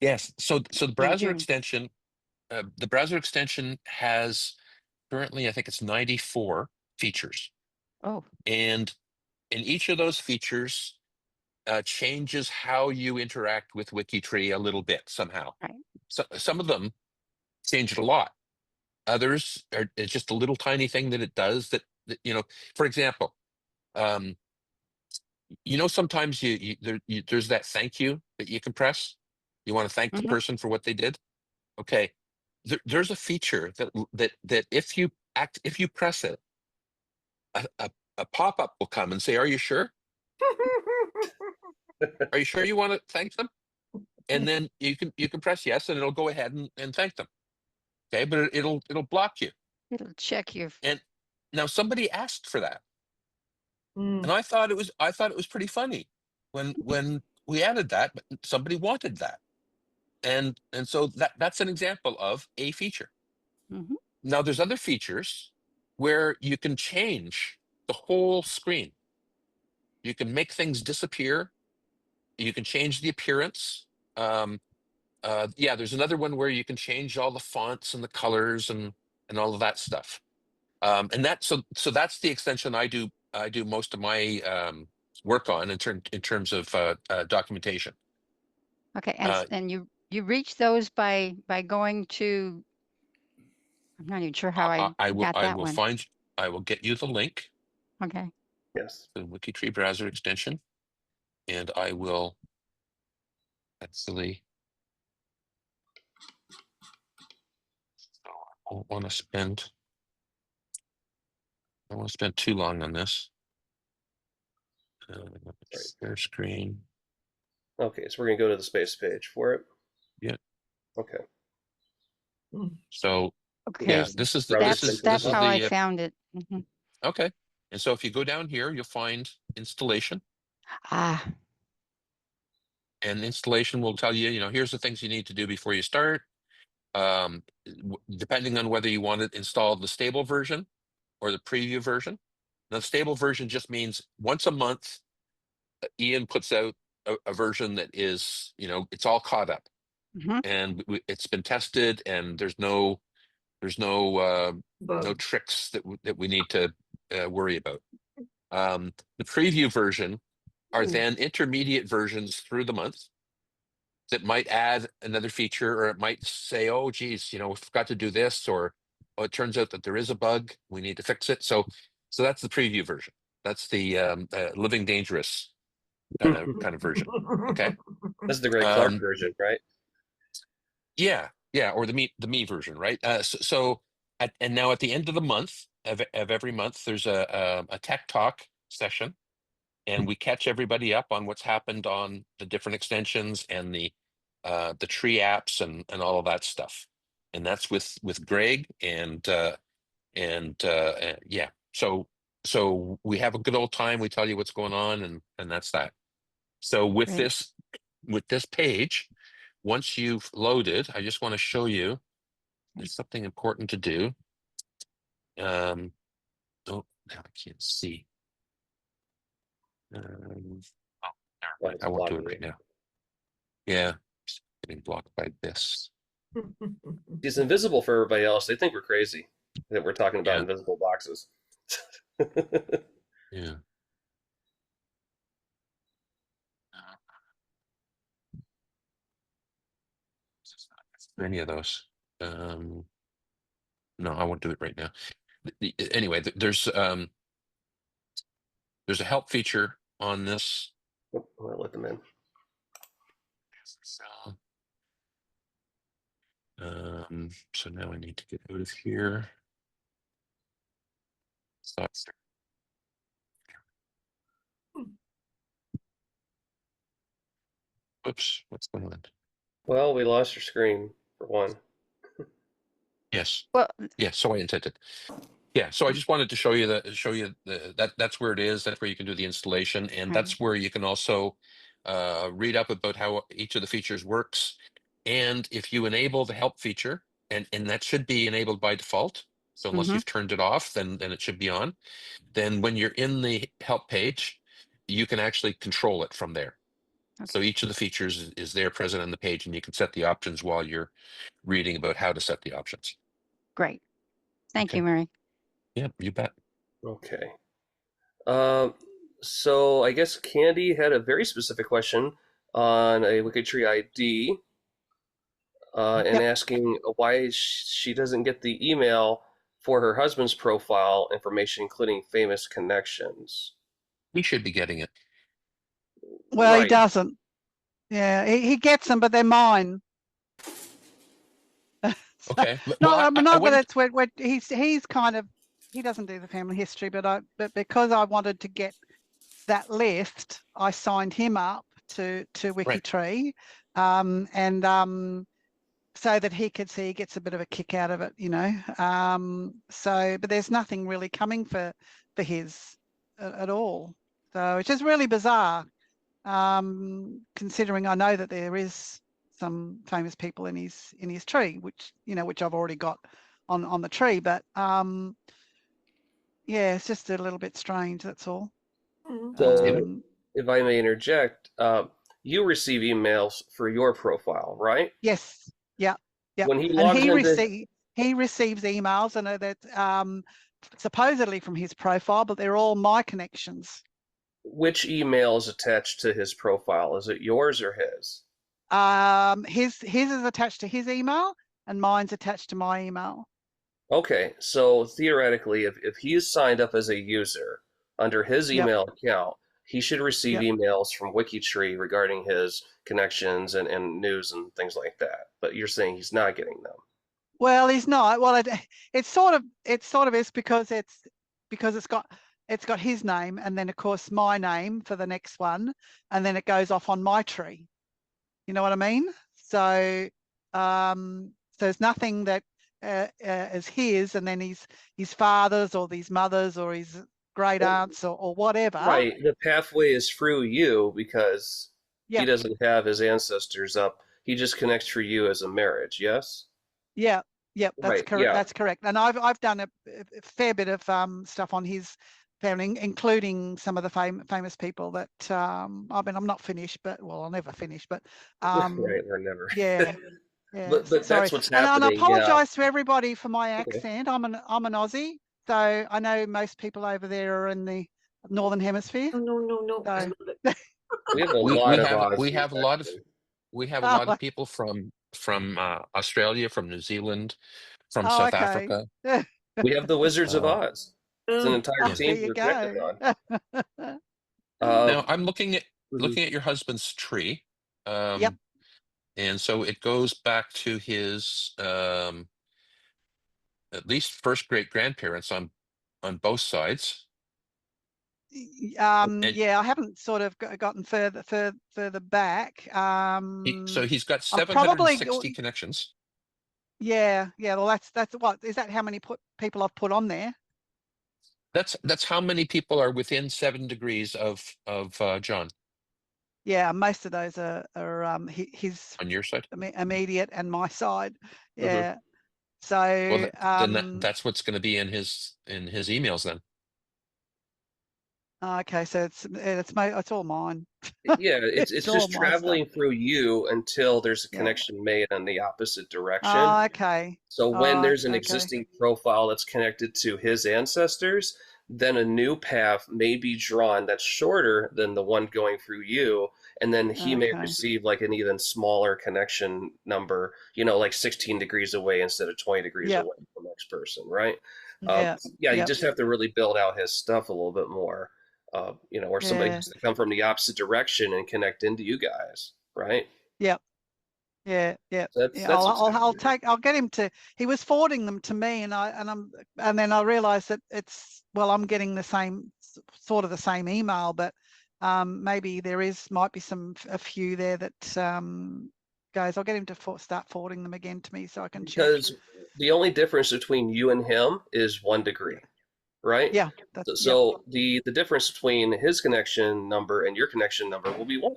Yes. So the browser June. extension, has currently, I think it's 94 features. Oh. And in each of those features changes how you interact with WikiTree a little bit somehow. Right. So some of them change it a lot. Others are it's just a little tiny thing that it does that for example, sometimes there's that thank you that you can press. You want to thank the person for what they did. Okay, there's a feature that if you press it, a pop-up will come and say, "Are you sure? Are you sure you want to thank them?" And then you can press yes, and it'll go ahead and thank them. Okay, but it'll block you. It'll check your. And now somebody asked for that, Mm. and I thought it was pretty funny when we added that, but somebody wanted that, and so that's an example of a feature. Now there's other features where you can change the whole screen. You can make things disappear. You can change the appearance. There's another one where you can change all the fonts and the colors and all of that stuff. And so that's the extension I do most of my work on in terms of documentation. Okay, and you reach those by going to. I'm not even sure how I got that one. I will get you the link. Okay. Yes. The WikiTree browser extension, and I will actually. I don't want to spend too long on this. Share screen. Okay, so we're gonna go to the space page for it. Yeah. Okay. So okay. Yeah, this is how I found it. Okay, and so if you go down here, you'll find installation. And installation will tell you, here's the things you need to do before you start. Depending on whether you want it installed the stable version or the preview version. Now, the stable version just means once a month, Ian puts out a version that is, it's all caught up, and it's been tested, and there's no tricks that we need to worry about. The preview version are then intermediate versions through the month that might add another feature, or it might say, "Oh, geez, we forgot to do this," or "Oh, it turns out that there is a bug. We need to fix it." So that's the preview version. That's the living dangerous kind of version. Okay, this is the Greg Clark version, right? Yeah, or the me version, right? And now at the end of the month of every month, there's a tech talk session, and we catch everybody up on what's happened on the different extensions and the tree apps and all of that stuff. And that's with Greg and yeah. So we have a good old time. We tell you what's going on, and that's that. So with this page, once you've loaded, I just want to show you there's something important to do. Oh, now I can't see. I won't do it right now. Yeah, it's getting blocked by this. He's invisible for everybody else. They think we're crazy that we're talking about invisible boxes. Yeah. Any of those. No, I won't do it right now. Anyway, there's a help feature on this. Oh, I'll let them in. So now I need to get out of here. Oops, what's going on? Well, we lost your screen for one. Yes. Well, yeah, so I intended. Yeah, so I just wanted to show you that's where it is. That's where you can do the installation, and that's where you can also read up about how each of the features works. And if you enable the help feature, and that should be enabled by default. So unless you've turned it off, then it should be on. Then when you're in the help page, you can actually control it from there. Okay. So each of the features is there present on the page, and you can set the options while you're reading about how to set the options. Great. Thank Okay. you, Mary. Yeah, you bet. Okay. So I guess Candy had a very specific question on a WikiTree ID, and asking why she doesn't get the email for her husband's profile information, including famous connections. He should be getting it. Well, he doesn't. Yeah, he gets them, but they're mine. Okay. But it's what he's kind of, he doesn't do the family history, but because I wanted to get that list, I signed him up to WikiTree, so that he could see he gets a bit of a kick out of it, you know. But there's nothing really coming for his at all. So it's just really bizarre, considering I know that there is some famous people in his tree, which I've already got on the tree. But yeah, it's just a little bit strange. That's all. So, if I may interject, you receive emails for your profile, right? Yes. Yeah. Yeah. When he logs he receives emails, and that supposedly from his profile, but they're all my connections. Which email is attached to his profile? Is it yours or his? His is attached to his email, and mine's attached to my email. Okay, so theoretically, if he is signed up as a user under his email account, he should receive emails from WikiTree regarding his connections and news and things like that. But you're saying he's not getting them. Well, he's not. Well, it sort of is, because it's got his name, and then of course my name for the next one, and then it goes off on my tree. You know what I mean? So there's nothing that is his, and then his father's or his mother's or his great aunts or whatever. Right. The pathway is through you because he doesn't have his ancestors up. He just connects for you as a marriage. Yes. Yeah. Yep. That's right. correct. That's correct. And I've done a fair bit of stuff on his family, including some of the famous people that I'm not finished, but I'll never finish. But right, we're never. Yeah. Yeah. But Sorry. that's what's happening. And I apologise to everybody for my accent. I'm an Aussie, so I know most people over there are in the Northern Hemisphere. No. So. We have a lot of we have a lot of people from Australia, from New Zealand, from South Africa. We have the Wizards of Oz. It's an entire team we're connected on. Now I'm looking at your husband's tree. And so it goes back to his at least first great grandparents on both sides. Yeah, I haven't sort of gotten further back. So he's got 760 connections. Yeah. Well, that's what is that? How many people I've put on there? That's how many people are within 7 degrees of John. Yeah, most of those are his on your side, immediate, and my side. Yeah. So then that's what's going to be in his emails then. Okay, so it's all mine. Yeah, it's just traveling through you until there's a connection made in the opposite direction. Oh, okay. So when there's an existing profile that's connected to his ancestors, then a new path may be drawn that's shorter than the one going through you, and then he may receive like an even smaller connection number, like 16 degrees away instead of 20 degrees away from the next person, right? You just have to really build out his stuff a little bit more. Or somebody has to come from the opposite direction and connect into you guys, right? Yep. Yeah. So I'll get him to. He was forwarding them to me, and then I realized that I'm getting the same sort of the same email, but maybe might be a few there that goes. I'll get him to start forwarding them again to me so I can check. Because the only difference between you and him is 1 degree. Right? Yeah. So the difference between his connection number and your connection number will be 1.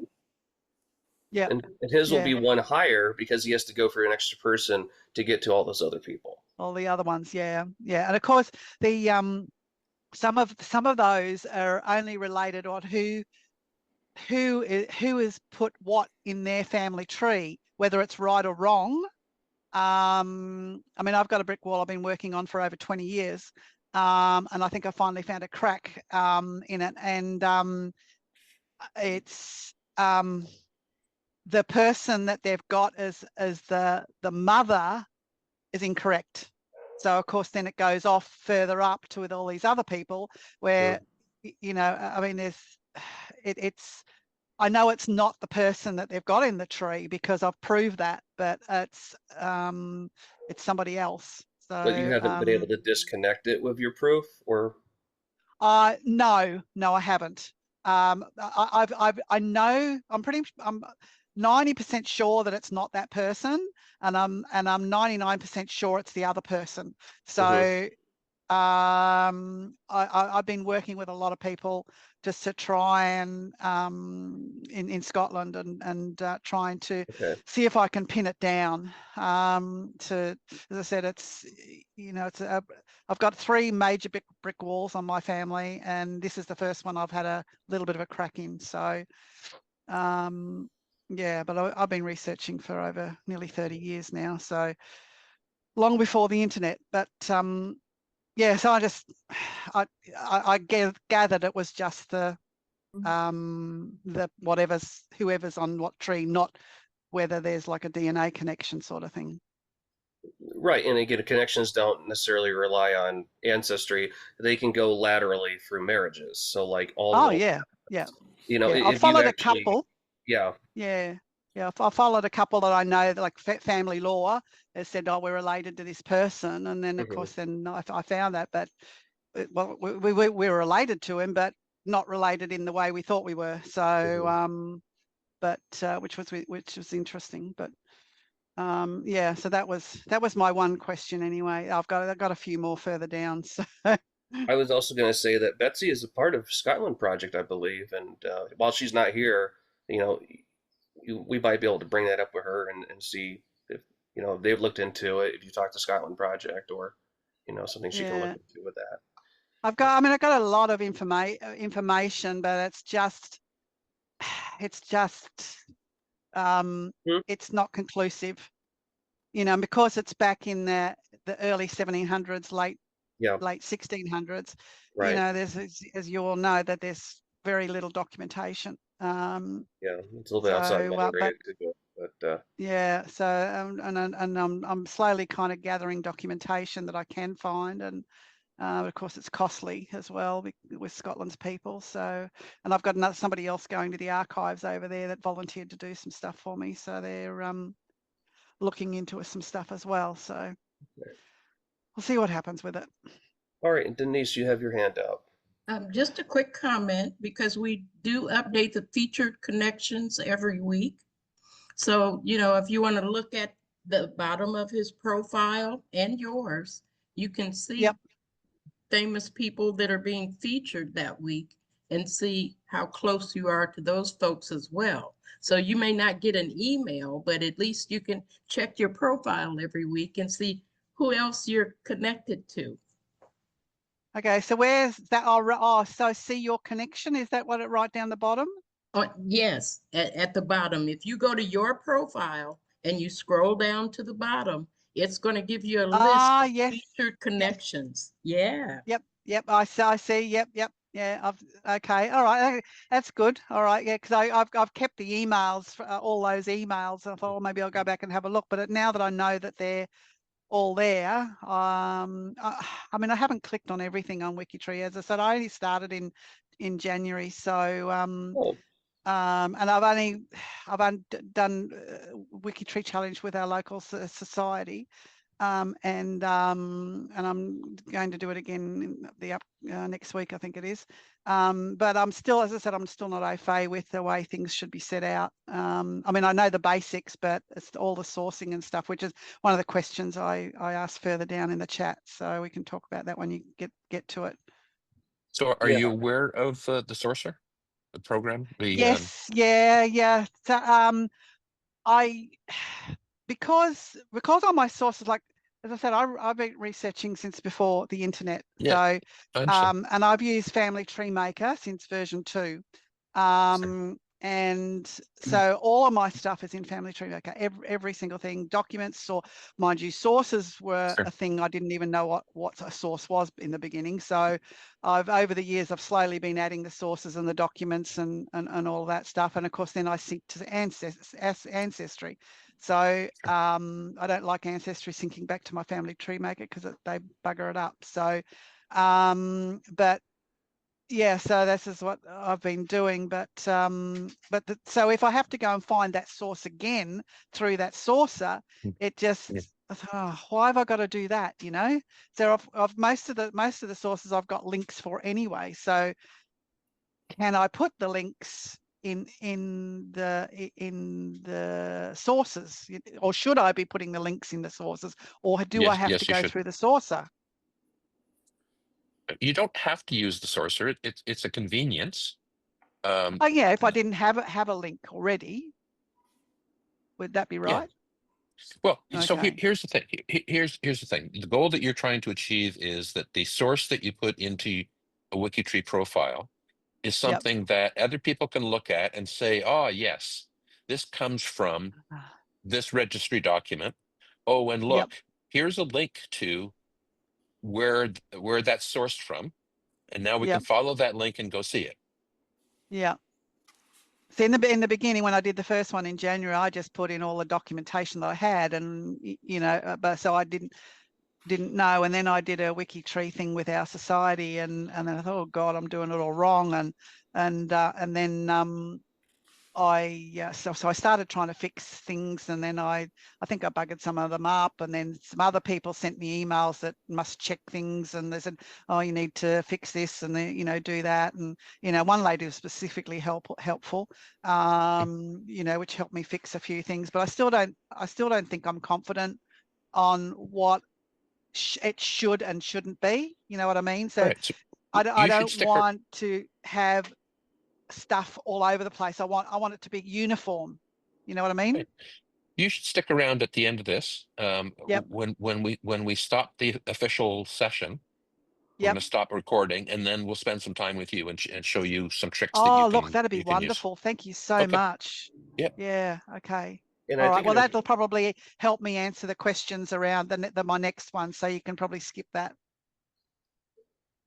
Yeah. And his will be one higher because he has to go for an extra person to get to all those other people. All the other ones, yeah. And of course the some of those are only related on who is put what in their family tree, whether it's right or wrong. I mean, I've got a brick wall I've been working on for over 20 years. And I think I finally found a crack in it. And it's the person that they've got as the mother is incorrect. So of course then it goes off further up to with all these other people where, you know, I mean, it's I know it's not the person that they've got in the tree because I've proved that, but it's somebody else. So But you haven't been able to disconnect it with your proof, or? No, I haven't. I know I'm 90% sure that it's not that person, and I'm 99% sure it's the other person. So I've been working with a lot of people just to try and in Scotland and trying to see if I can pin it down. As I said, it's, you know, I've got 3 major brick walls on my family, and this is the first one I've had a little bit of a crack in. So yeah, but I've been researching for over nearly 30 years now, so long before the internet. But yeah, so I gathered it was just the whoever's on what tree, not whether there's like a DNA connection sort of thing. Right, and again, connections don't necessarily rely on ancestry. They can go laterally through marriages. So like all. Oh yeah. You know, I've followed a couple. Yeah. I followed a couple that I know, that like family law has said, oh, we're related to this person, and then of course then I found that, but well, we were related to him, but not related in the way we thought we were. So but which was interesting. But yeah, so that was my one question anyway. I've got a few more further down. So I was also going to say that Betsy is a part of Scotland Project, I believe, and while she's not here, you know, we might be able to bring that up with her and see if, you know, they've looked into it, if you talk to Scotland Project, or, you know, something she can look into with that. I've got a lot of information, but it's just it's not conclusive, you know, because it's back in the early 1700s, late 1600s. Right. You know, there's, as you all know, that there's very little documentation. Yeah, it's a little bit outside my area, but yeah. So and I'm slowly kind of gathering documentation that I can find, and of course it's costly as well with Scotland's people. So, and I've got somebody else going to the archives over there that volunteered to do some stuff for me. So they're looking into some stuff as well. So we'll see what happens with it. All right, and Denise, you have your hand up. Just a quick comment, because we do update the featured connections every week. So, you know, if you want to look at the bottom of his profile and yours, you can see famous people that are being featured that week and see how close you are to those folks as well. So you may not get an email, but at least you can check your profile every week and see who else you're connected to. Okay, so where's that? Oh, so see your connection. Is that what it right down the bottom? Yes, at the bottom. If you go to your profile and you scroll down to the bottom, it's going to give you a list of featured connections. Yeah. Yep. I see. Yep. Yeah. Okay. All right. That's good. All right. Yeah, because I've kept the emails, all those emails. I thought, well, maybe I'll go back and have a look. But now that I know that they're all there, I mean, I haven't clicked on everything on WikiTree. As I said, I only started in January, so and I've only done WikiTree challenge with our local society, and I'm going to do it again next week, I think it is. But I'm still, as I said, I'm still not au fait with the way things should be set out. I mean, I know the basics, but it's all the sourcing and stuff, which is one of the questions I asked further down in the chat. So we can talk about that when you get to it. So are you aware of the sorcerer? program? Yes, yeah. So, I because all my sources, like as I said, I've been researching since before the internet. Yeah, So, I understand. and I've used Family Tree Maker since version 2. And so all of my stuff is in Family Tree Maker, every single thing. Documents, or mind you, sources were Sure. a thing I didn't even know what a source was in the beginning. So over the years I've slowly been adding the sources and the documents and all that stuff. And of course then I sync to Ancestry. So I don't like Ancestry syncing back to my Family Tree Maker because they bugger it up. So but yeah, so this is what I've been doing, but so if I have to go and find that source again through that sourcer, it just, oh, why have I got to do that? You know, so of most of the sources I've got links for anyway. So can I put the links in the sources, or should I be putting the links in the sources, or do I have to you go should. through the sourcer? You don't have to use the sourcer. It's a convenience. Oh yeah, if I didn't have a link already, would that be right? Well, so Okay. here's the thing. Here's the thing. The goal that you're trying to achieve is that the source that you put into a WikiTree profile is Yep. something that other people can look at and say, oh, yes, this comes from this registry document. Oh, and look, Yep. here's a link to where that's sourced from. And now we can Yep. follow that link and go see it. Yeah. So in the beginning, when I did the first one in January, I just put in all the documentation that I had, and you know, but so I didn't know. And then I did a WikiTree thing with our society, and then I thought, oh God, I'm doing it all wrong, and then so I started trying to fix things, and then I think I buggered some of them up, and then some other people sent me emails that must check things, and they said, oh, you need to fix this, and then, you know, do that. And you know, one lady was specifically helpful, you know, which helped me fix a few things. But I still don't think I'm confident on what it should and shouldn't be. You know what I mean? So, Right. So I don't want to have stuff all over the place. I want it to be uniform. You know what I mean? Right. You should stick around at the end of this. Yep. When we stop the official session, we're Yep. going to stop recording, and then we'll spend some time with you and show you some tricks that Oh, look, that'd be you can use. wonderful. Thank you so much. Yep. Yeah. Okay. And all right. Well, that'll probably help me answer the questions around my next one. So you can probably skip that.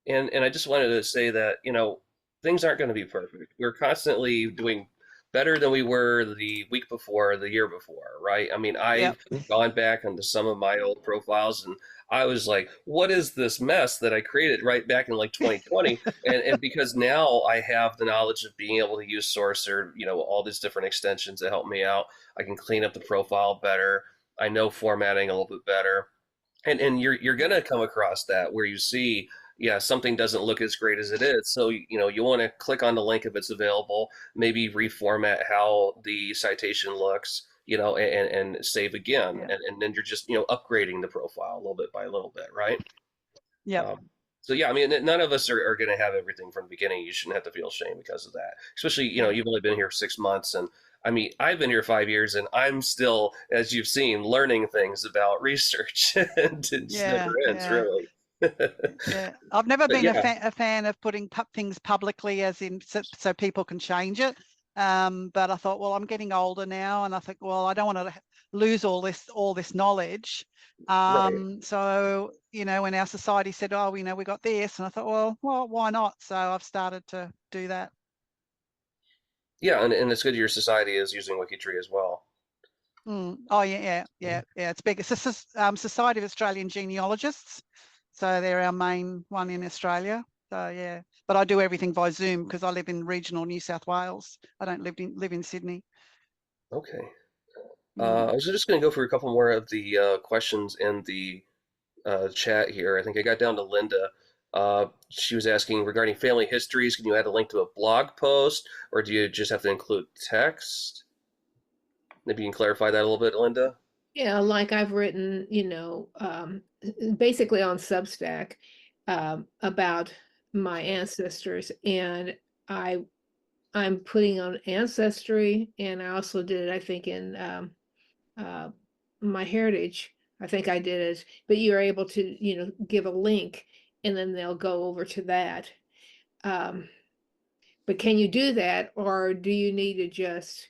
And I just wanted to say that, you know, things aren't going to be perfect. We're constantly doing better than we were the week before, the year before, right? I mean, I've gone back into some of my old profiles, and I was like, what is this mess that I created right back in like 2020? and because now I have the knowledge of being able to use Sourcer, you know, all these different extensions that help me out. I can clean up the profile better. I know formatting a little bit better. And you're going to come across that where you see, yeah, something doesn't look as great as it is. So, you know, you want to click on the link if it's available, maybe reformat how the citation looks, you know, and save again. And then you're just, you know, upgrading the profile a little bit by a little bit, right? Yeah. So, yeah, I mean, none of us are going to have everything from the beginning. You shouldn't have to feel shame because of that, especially, you know, you've only been here 6 months. And I mean, I've been here 5 years, and I'm still, as you've seen, learning things about research. And it never ends, really. Yeah, I've never been a fan of putting things publicly, as in so people can change it. But I thought, well, I'm getting older now, and I think, well, I don't want to lose all this knowledge. So, you know, when our society said, oh, you know, we got this, and I thought, well, why not? So I've started to do that. Yeah, and it's good your society is using WikiTree as well. Oh yeah. It's big. It's a Society of Australian Genealogists. So they're our main one in Australia. So yeah, but I do everything by Zoom because I live in regional New South Wales. I don't live in Sydney. Okay. I was just going to go through a couple more of the questions in the chat here. I think I got down to Linda. She was asking regarding family histories. Can you add a link to a blog post, or do you just have to include text? Maybe you can clarify that a little bit, Linda. Yeah, like I've written, you know, basically on Substack about my ancestors, and I I'm putting on Ancestry, and I also did it, I think, in My Heritage. I think I did it, but you're able to, you know, give a link and then they'll go over to that. But can you do that, or do you need to just,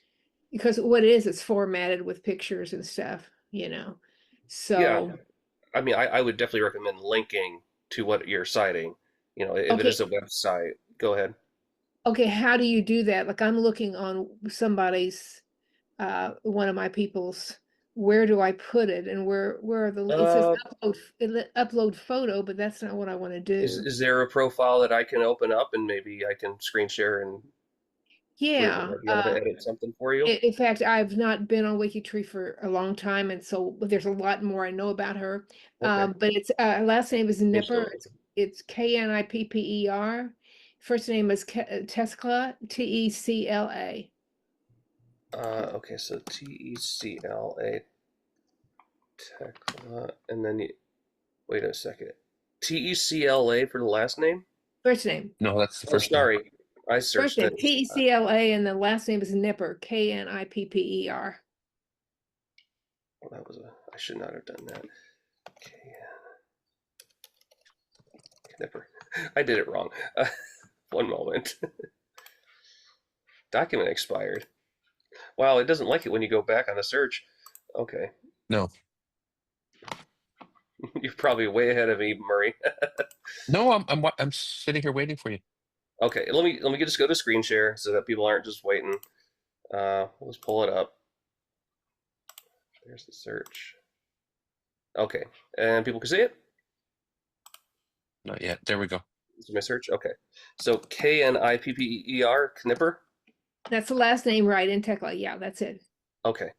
because what it is, it's formatted with pictures and stuff, you know? So. Yeah. I mean, I would definitely recommend linking to what you're citing. You know, if it Okay. is a website, go ahead. Okay, how do you do that? Like I'm looking on somebody's, one of my people's, where do I put it? And where are the, it says upload photo, but that's not what I want to do. Is there a profile that I can open up and maybe I can screen share and Yeah. be able to edit something for you? In fact, I've not been on WikiTree for a long time, and so there's a lot more I know about her. Okay. But it's last name is Nipper. It's Knipper. First name is Tesla, Tecla. Okay, so Tecla, Tekla, and then wait a second. Tecla for the last name? First name. No, that's the first name. Sorry. I searched it. Tecla, and the last name is Nipper, Knipper. Well, that was I should not have done that. Knipper. I did it wrong. One moment. Document expired. Wow, it doesn't like it when you go back on a search. Okay. No. You're probably way ahead of me, Murray. No, I'm sitting here waiting for you. Okay, let me just go to screen share so that people aren't just waiting. Let's pull it up. There's the search. Okay, and people can see it? Not yet. There we go. Is my search? Okay. So Knipper, Knipper? That's the last name, right? In Tekla. Yeah, that's it. Okay.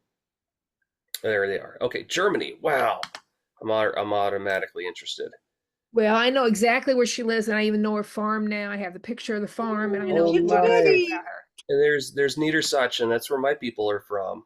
There they are. Okay, Germany. Wow. I'm automatically interested. Well, I know exactly where she lives, and I even know her farm now. I have the picture of the farm, and I know a lot about her. And there's Niedersachsen. That's where my people are from.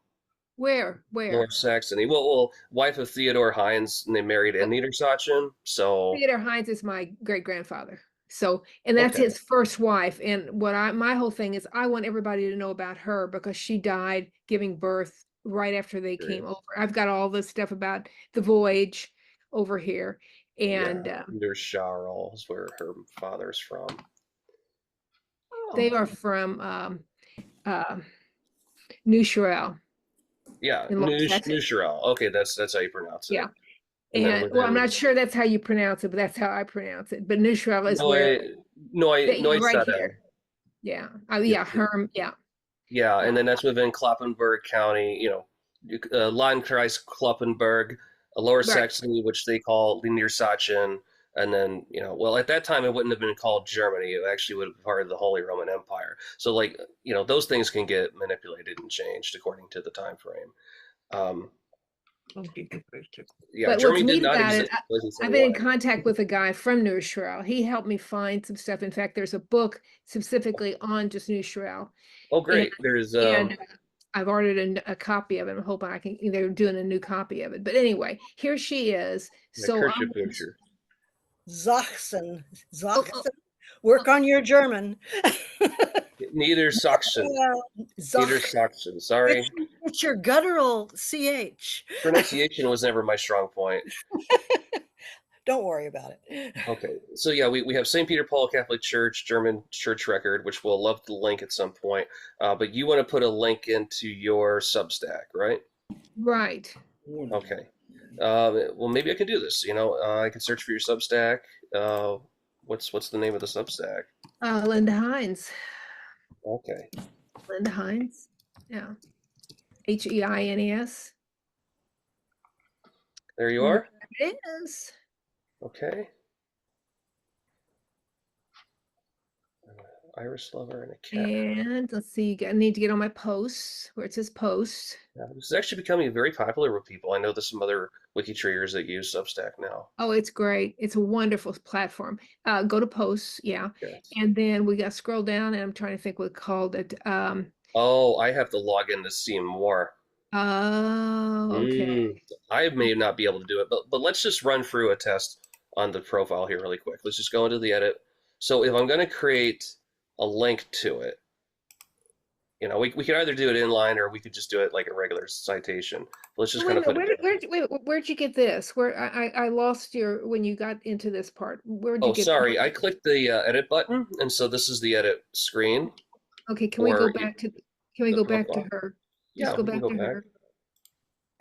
Where? North Saxony. Well, wife of Theodore Heinz, and they married in Niedersachsen. So Theodore Heinz is my great grandfather. So, and that's his first wife. And my whole thing is, I want everybody to know about her because she died giving birth right after they came over. I've got all this stuff about the voyage over here. And there's Charles, where her father's from. They are from New Sherrill. Yeah, New Sherrill. Okay, that's how you pronounce it. Yeah. And well, I'm not sure that's how you pronounce it, but that's how I pronounce it. But New Sherrill is where right here. Yeah. Yeah, Herm, yeah. Yeah, and then that's within Kloppenburg County, you know, Landkreis Kloppenburg, Lower Saxony, which they call Niedersachsen, and then, you know, well, at that time it wouldn't have been called Germany. It actually would have been part of the Holy Roman Empire. So, like, you know, those things can get manipulated and changed according to the time frame. Yeah, but Germany did not exist. I've been in contact with a guy from New Sherrill. He helped me find some stuff. In fact, there's a book specifically on just New Sherrill. Oh, great! And I've ordered a copy of it. I'm hoping I can. They're doing a new copy of it. But anyway, here she is. So Sachsen. Work on your German. Niedersachsen. Niedersachsen. Sorry. It's your guttural CH. Pronunciation was never my strong point. Don't worry about it. Okay. So yeah, we have St. Peter Paul Catholic Church, German church record, which we'll love to link at some point. But you want to put a link into your Substack, right? Right. Okay. Well, maybe I can do this. You know, I can search for your Substack. What's the name of the Substack? Linda Hines. Okay. Linda Hines. Yeah. Heines. There you are. There it is. Okay. Irish lover and a cat. And let's see, I need to get on my posts where it says posts. Yeah, this is actually becoming very popular with people. I know there's some other WikiTreeers that use Substack now. Oh, it's great. It's a wonderful platform. Go to posts, yeah. Yes. And then we got to scroll down, and I'm trying to think what called it. Oh, I have to log in to see more. Oh, okay. I may not be able to do it, but let's just run through a test on the profile here really quick. Let's just go into the edit. So if I'm going to create a link to it, you know, we could either do it inline or we could just do it like a regular citation. Let's just kind of put it. Where'd you get this? Where I lost your when you got into this part. Where'd you Oh, get? sorry, I clicked the edit button, and so this is the edit screen. Okay, can we go or back to? Can we the go back to profile. her? Yeah, Just go we can back go to back. her.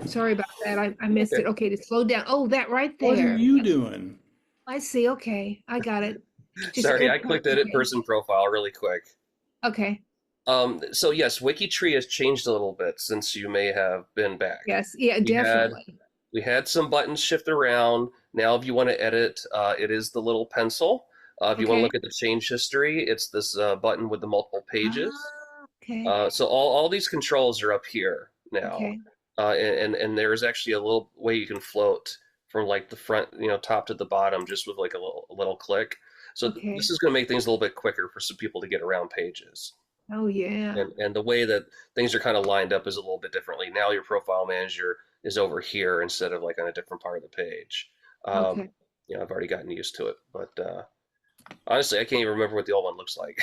Sorry about that. I missed Okay. it. Okay, to slow down. Oh, that right What are there. you doing? I see. Okay, I got it. Just Sorry, I edit- clicked edit okay. person profile really quick. Okay. So yes, WikiTree has changed a little bit since you may have been back. Yes. Yeah. Definitely. We had some buttons shift around. Now, if you want to edit, it is the little pencil. If you want to Okay. look at the change history, it's this button with the multiple pages. Okay. So all these controls are up here now. Okay. And there is actually a little way you can float from like the front, top to the bottom, just with like a little click. So Okay. this is going to make things a little bit quicker for some people to get around pages. Oh yeah. And the way that things are kind of lined up is a little bit differently. Now your profile manager is over here instead of like on a different part of the page. Okay. I've already gotten used to it, but honestly, I can't even remember what the old one looks like.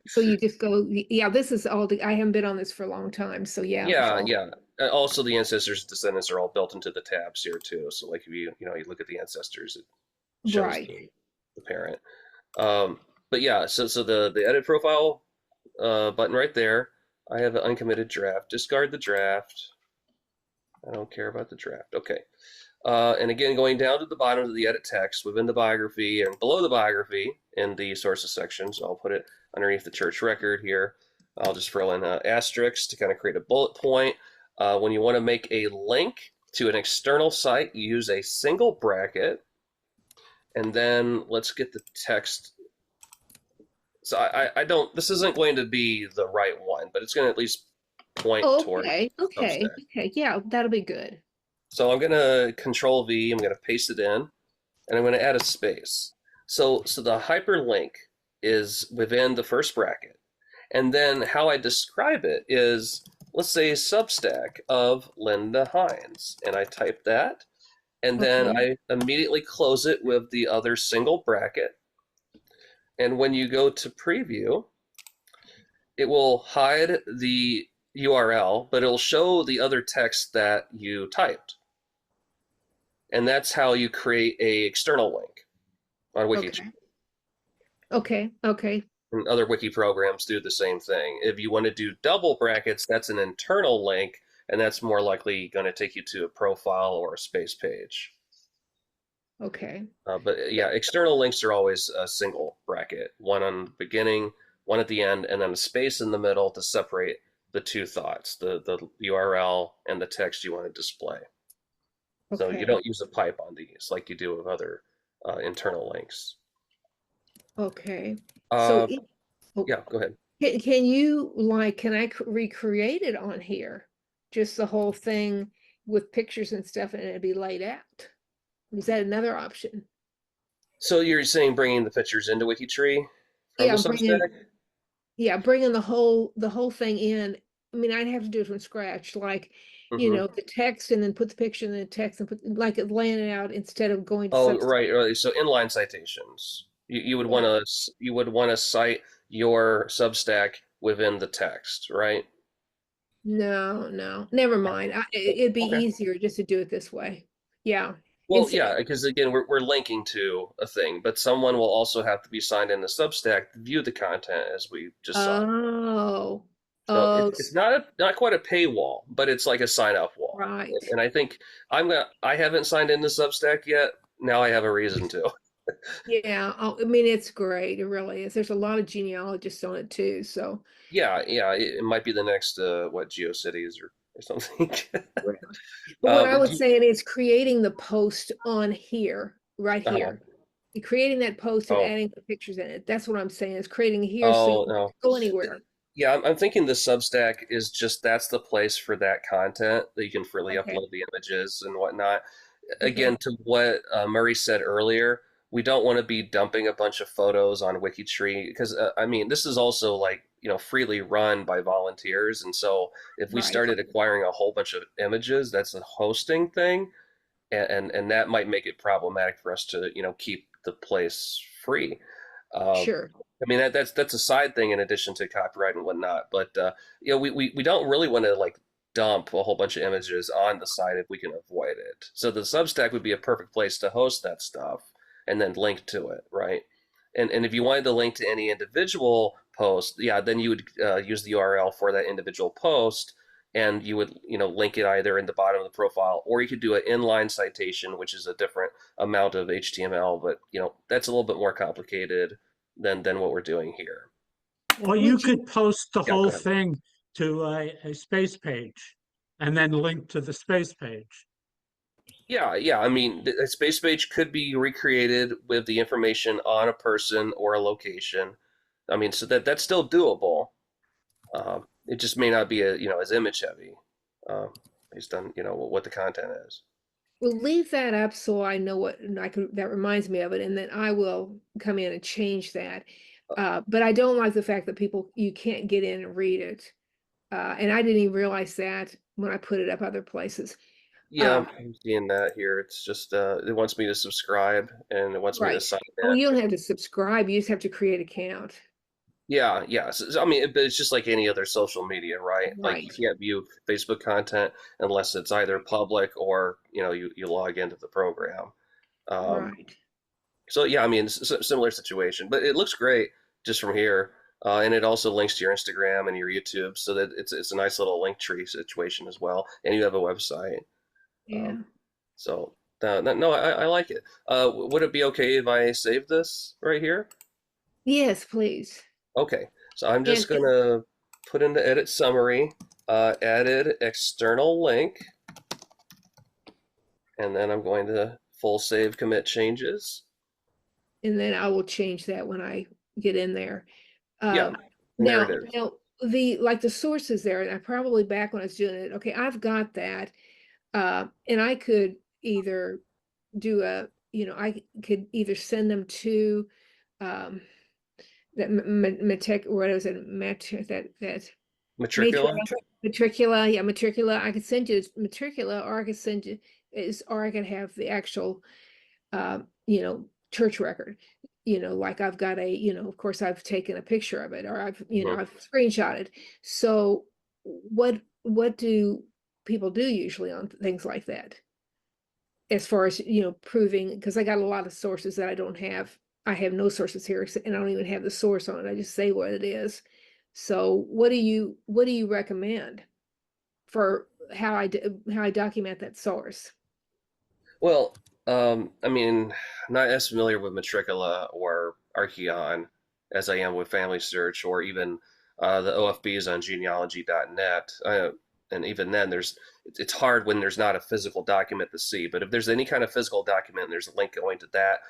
So you just go, yeah, this is all I haven't been on this for a long time. So yeah. Yeah. Also, the ancestors, descendants are all built into the tabs here too. So like if you look at the ancestors, it shows the parent. But yeah, so the edit profile button right there. I have an uncommitted draft. Discard the draft. I don't care about the draft. Okay. And again, going down to the bottom of the edit text within the biography and below the biography in the sources section. So I'll put it underneath the church record here. I'll just throw in asterisks to kind of create a bullet point. When you want to make a link to an external site, you use a single bracket. And then let's get the text. So I don't, this isn't going to be the right one, but it's going to at least point toward Okay. Yeah, that'll be good. So I'm going to Control V, I'm going to paste it in, and I'm going to add a space. So the hyperlink is within the first bracket. And then how I describe it is, let's say, Substack of Linda Hines. And I type that, and then I immediately close it with the other single bracket. And when you go to preview, it will hide the URL, but it'll show the other text that you typed. And that's how you create a external link on WikiTree. Okay. And other wiki programs do the same thing. If you want to do double brackets, that's an internal link, and that's more likely going to take you to a profile or a space page. Okay. But yeah, external links are always a single bracket, one on the beginning, one at the end, and then a space in the middle to separate the two thoughts, the URL and the text you want to display. So you don't use a pipe on these like you do with other internal links. Okay. Yeah, go ahead. Can you can I recreate it on here? Just the whole thing with pictures and stuff, and it'd be laid out. Is that another option? So you're saying bringing the pictures into WikiTree from the Substack? Bringing the whole thing in. I mean, I'd have to do it from scratch, like the text, and then put the picture in the text, and put laying it out instead of going to Substack. Right. So inline citations. You would want to cite your Substack within the text, right? No, never mind. It'd be easier just to do it this way. Yeah. Well, yeah, because again, we're linking to a thing, but someone will also have to be signed into Substack to view the content, as we just saw. So it's not quite a paywall, but it's like a sign up wall. Right. And I think I haven't signed into Substack yet. Now I have a reason to. Yeah, I mean, it's great. It really is. There's a lot of genealogists on it too. So yeah, it might be the next GeoCities or something. But what I was saying is creating the post on here, right here. Creating that post and adding the pictures in it. That's what I'm saying, is creating here so you don't go anywhere. Yeah, I'm thinking the Substack is that's the place for that content that you can freely upload the images and whatnot. Again, to what Murray said earlier, we don't want to be dumping a bunch of photos on WikiTree because, I mean, this is also freely run by volunteers. And so if we started acquiring a whole bunch of images, that's a hosting thing. And that might make it problematic for us to, keep the place free. Sure. I mean, that's a side thing in addition to copyright and whatnot. But you know, we don't really want to like dump a whole bunch of images on the site if we can avoid it. So the Substack would be a perfect place to host that stuff and then link to it, right? And if you wanted to link to any individual post, yeah, then you would use the URL for that individual post, and you would, you know, link it either in the bottom of the profile, or you could do an inline citation, which is a different amount of HTML, but you know, that's a little bit more complicated than what we're doing here. Or you could post the Yeah, whole go ahead. thing to a space page and then link to the space page. Yeah. I mean, a space page could be recreated with the information on a person or a location. I mean, so that's still doable. It just may not be as image heavy, based on what the content is. We'll leave that up so I know what that reminds me of it, and then I will come in and change that. But I don't like the fact that you can't get in and read it. And I didn't even realize that when I put it up other places. Yeah, I'm seeing that here. It's just it wants me to subscribe and it wants me to sign in. Oh, you don't have to subscribe. You just have to create an account. Yeah. So, I mean, but it's just like any other social media, right? Like you can't view Facebook content unless it's either public or you log into the program. Right. So yeah, I mean, it's a similar situation, but it looks great just from here, and it also links to your Instagram and your YouTube, so that it's a nice little link tree situation as well, and you have a website. Yeah. So no, I like it. Would it be okay if I save this right here? Yes, please. Okay, so I'm just gonna put in the edit summary, added external link, and then I'm going to full save commit changes. And then I will change that when I get in there. Yeah. Now the sources there, and I probably back when I was doing it. Okay, I've got that, and I could either do I could either send them to that Matricula. Matricula, yeah, Matricula. I could send you Matricula, or I could send you or I could have the actual church record. Like I've got of course I've taken a picture of it, or I've I've screenshotted. So what do people do usually on things like that? As far as proving, because I got a lot of sources that I don't have. I have no sources here, and I don't even have the source on it. I just say what it is. So what do you recommend for how I document that source? Well, I mean, I'm not as familiar with Matricula or Archeon as I am with Family Search or even the OFBs on genealogy.net. And even then, it's hard when there's not a physical document to see. But if there's any kind of physical document and there's a link going to that,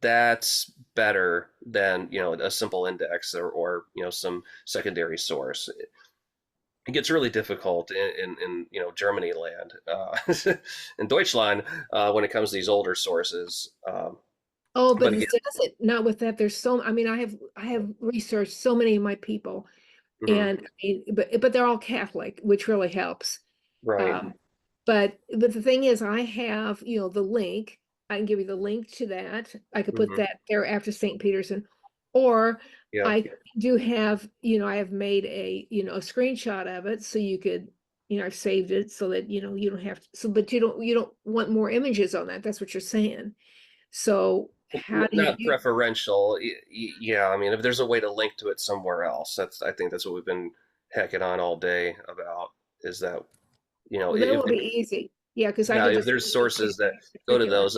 that's better than a simple index or some secondary source. It gets really difficult in Germany land, in Deutschland, when it comes to these older sources. But again, does it not with that? There's I mean, I have researched so many of my people, and but they're all Catholic, which really helps. Right. But the thing is, I have the link. I can give you the link to that. I could put that there after St. Peter's, or I do have I have made a a screenshot of it, so you could I've saved it so that you don't have to. So, but you don't want more images on that. That's what you're saying. So how do not preferential? Yeah, I mean, if there's a way to link to it somewhere else, I think that's what we've been hacking on all day about. Is that that would be easy. Yeah, because if there's sources that go to those.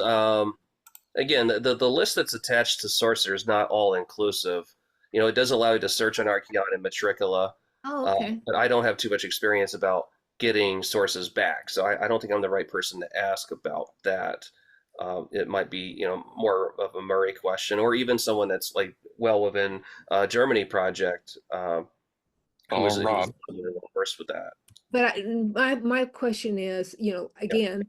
Again, the list that's attached to Sourcer is not all inclusive. It does allow you to search on Archeon and Matricula. Oh, okay. But I don't have too much experience about getting sources back, so I don't think I'm the right person to ask about that. It might be more of a Murray question, or even someone that's like well within Germany project. Who's versed with that. But my question is, again,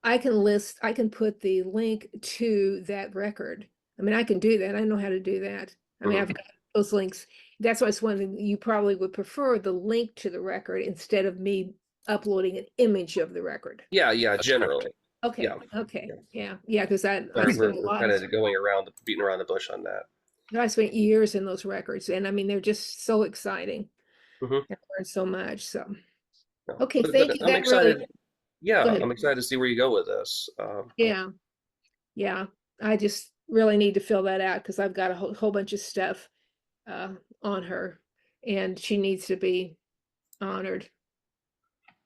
I can put the link to that record. I mean, I can do that. I know how to do that. I mean, I've got those links. That's why I was wondering, you probably would prefer the link to the record instead of me uploading an image of the record. Yeah, generally. Okay. Yeah. Okay. Yeah. Because I we're kind of beating around the bush on that. I spent years in those records, and I mean, they're just so exciting. Mhm. I learned so much. So, No, okay, but thank you. I'm That excited. really, Yeah, go ahead. I'm excited to see where you go with this. Yeah, yeah. I just really need to fill that out because I've got a whole bunch of stuff on her, and she needs to be honored,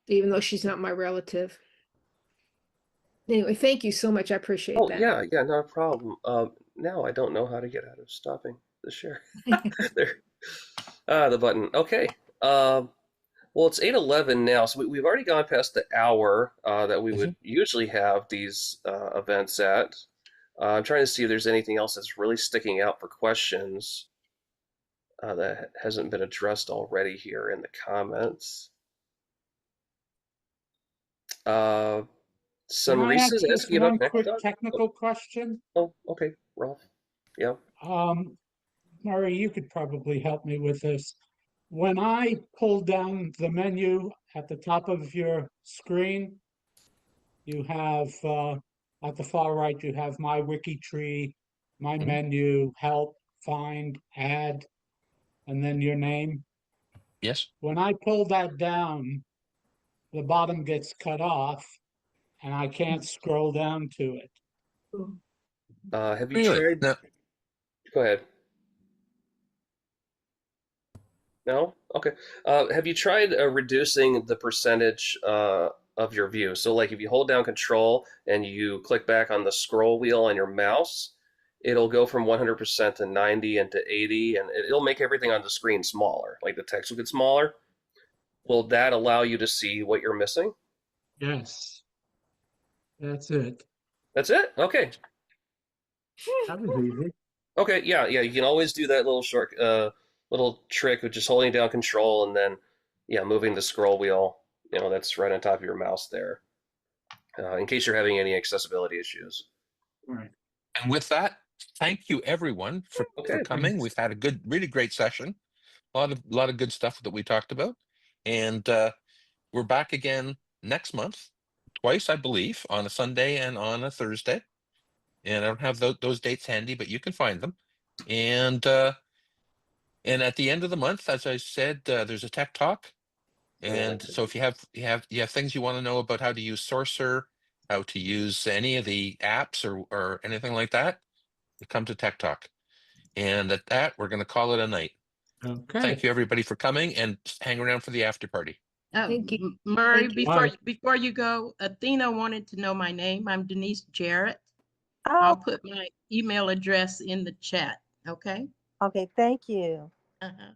even though she's not my relative. Anyway, thank you so much. I appreciate Oh that. yeah, yeah, not a problem. Now I don't know how to get out of stopping the share. There, the button. Okay. Well, it's 8:11 now, so we've already gone past the hour that we would usually have these events at. I'm trying to see if there's anything else that's really sticking out for questions that hasn't been addressed already here in the comments. Some Can I ask Reese's just asking about one quick connect. technical question? Oh, okay, Ralph. Yeah. Murray, you could probably help me with this. When I pull down the menu at the top of your screen, you have at the far right, you have my WikiTree, my menu, help, find, add, and then your name. Yes. When I pull that down, the bottom gets cut off and I can't scroll down to it. Have you Really? tried? No. Go ahead. No? Okay. Have you tried reducing the percentage of your view? So, like, if you hold down Control and you click back on the scroll wheel on your mouse, it'll go from 100% to 90 and to 80, and it'll make everything on the screen smaller. Like the text will get smaller. Will that allow you to see what you're missing? Yes. That's it. That's it? Okay. That was easy. Okay, yeah, yeah. You can always do that little short, little trick of just holding down Control and then, yeah, moving the scroll wheel. You know, that's right on top of your mouse there, in case you're having any accessibility issues. All right. And with that, thank you everyone for coming. Thanks. We've had a really great session. A lot of good stuff that we talked about, and we're back again next month, twice I believe, on a Sunday and on a Thursday. And I don't have those dates handy, but you can find them. And at the end of the month, as I said, there's a tech talk. And so if you have things you want to know about how to use Sorcerer, how to use any of the apps or anything like that, you come to Tech Talk. And at that, we're going to call it a night. Okay. Thank you everybody for coming, and hang around for the after party. Thank you. Murray, Thank you. before you go, Athena wanted to know my name. I'm Denise Jarrett. Oh, I'll put my email address in the chat. Okay. okay. Thank you. Uh-huh.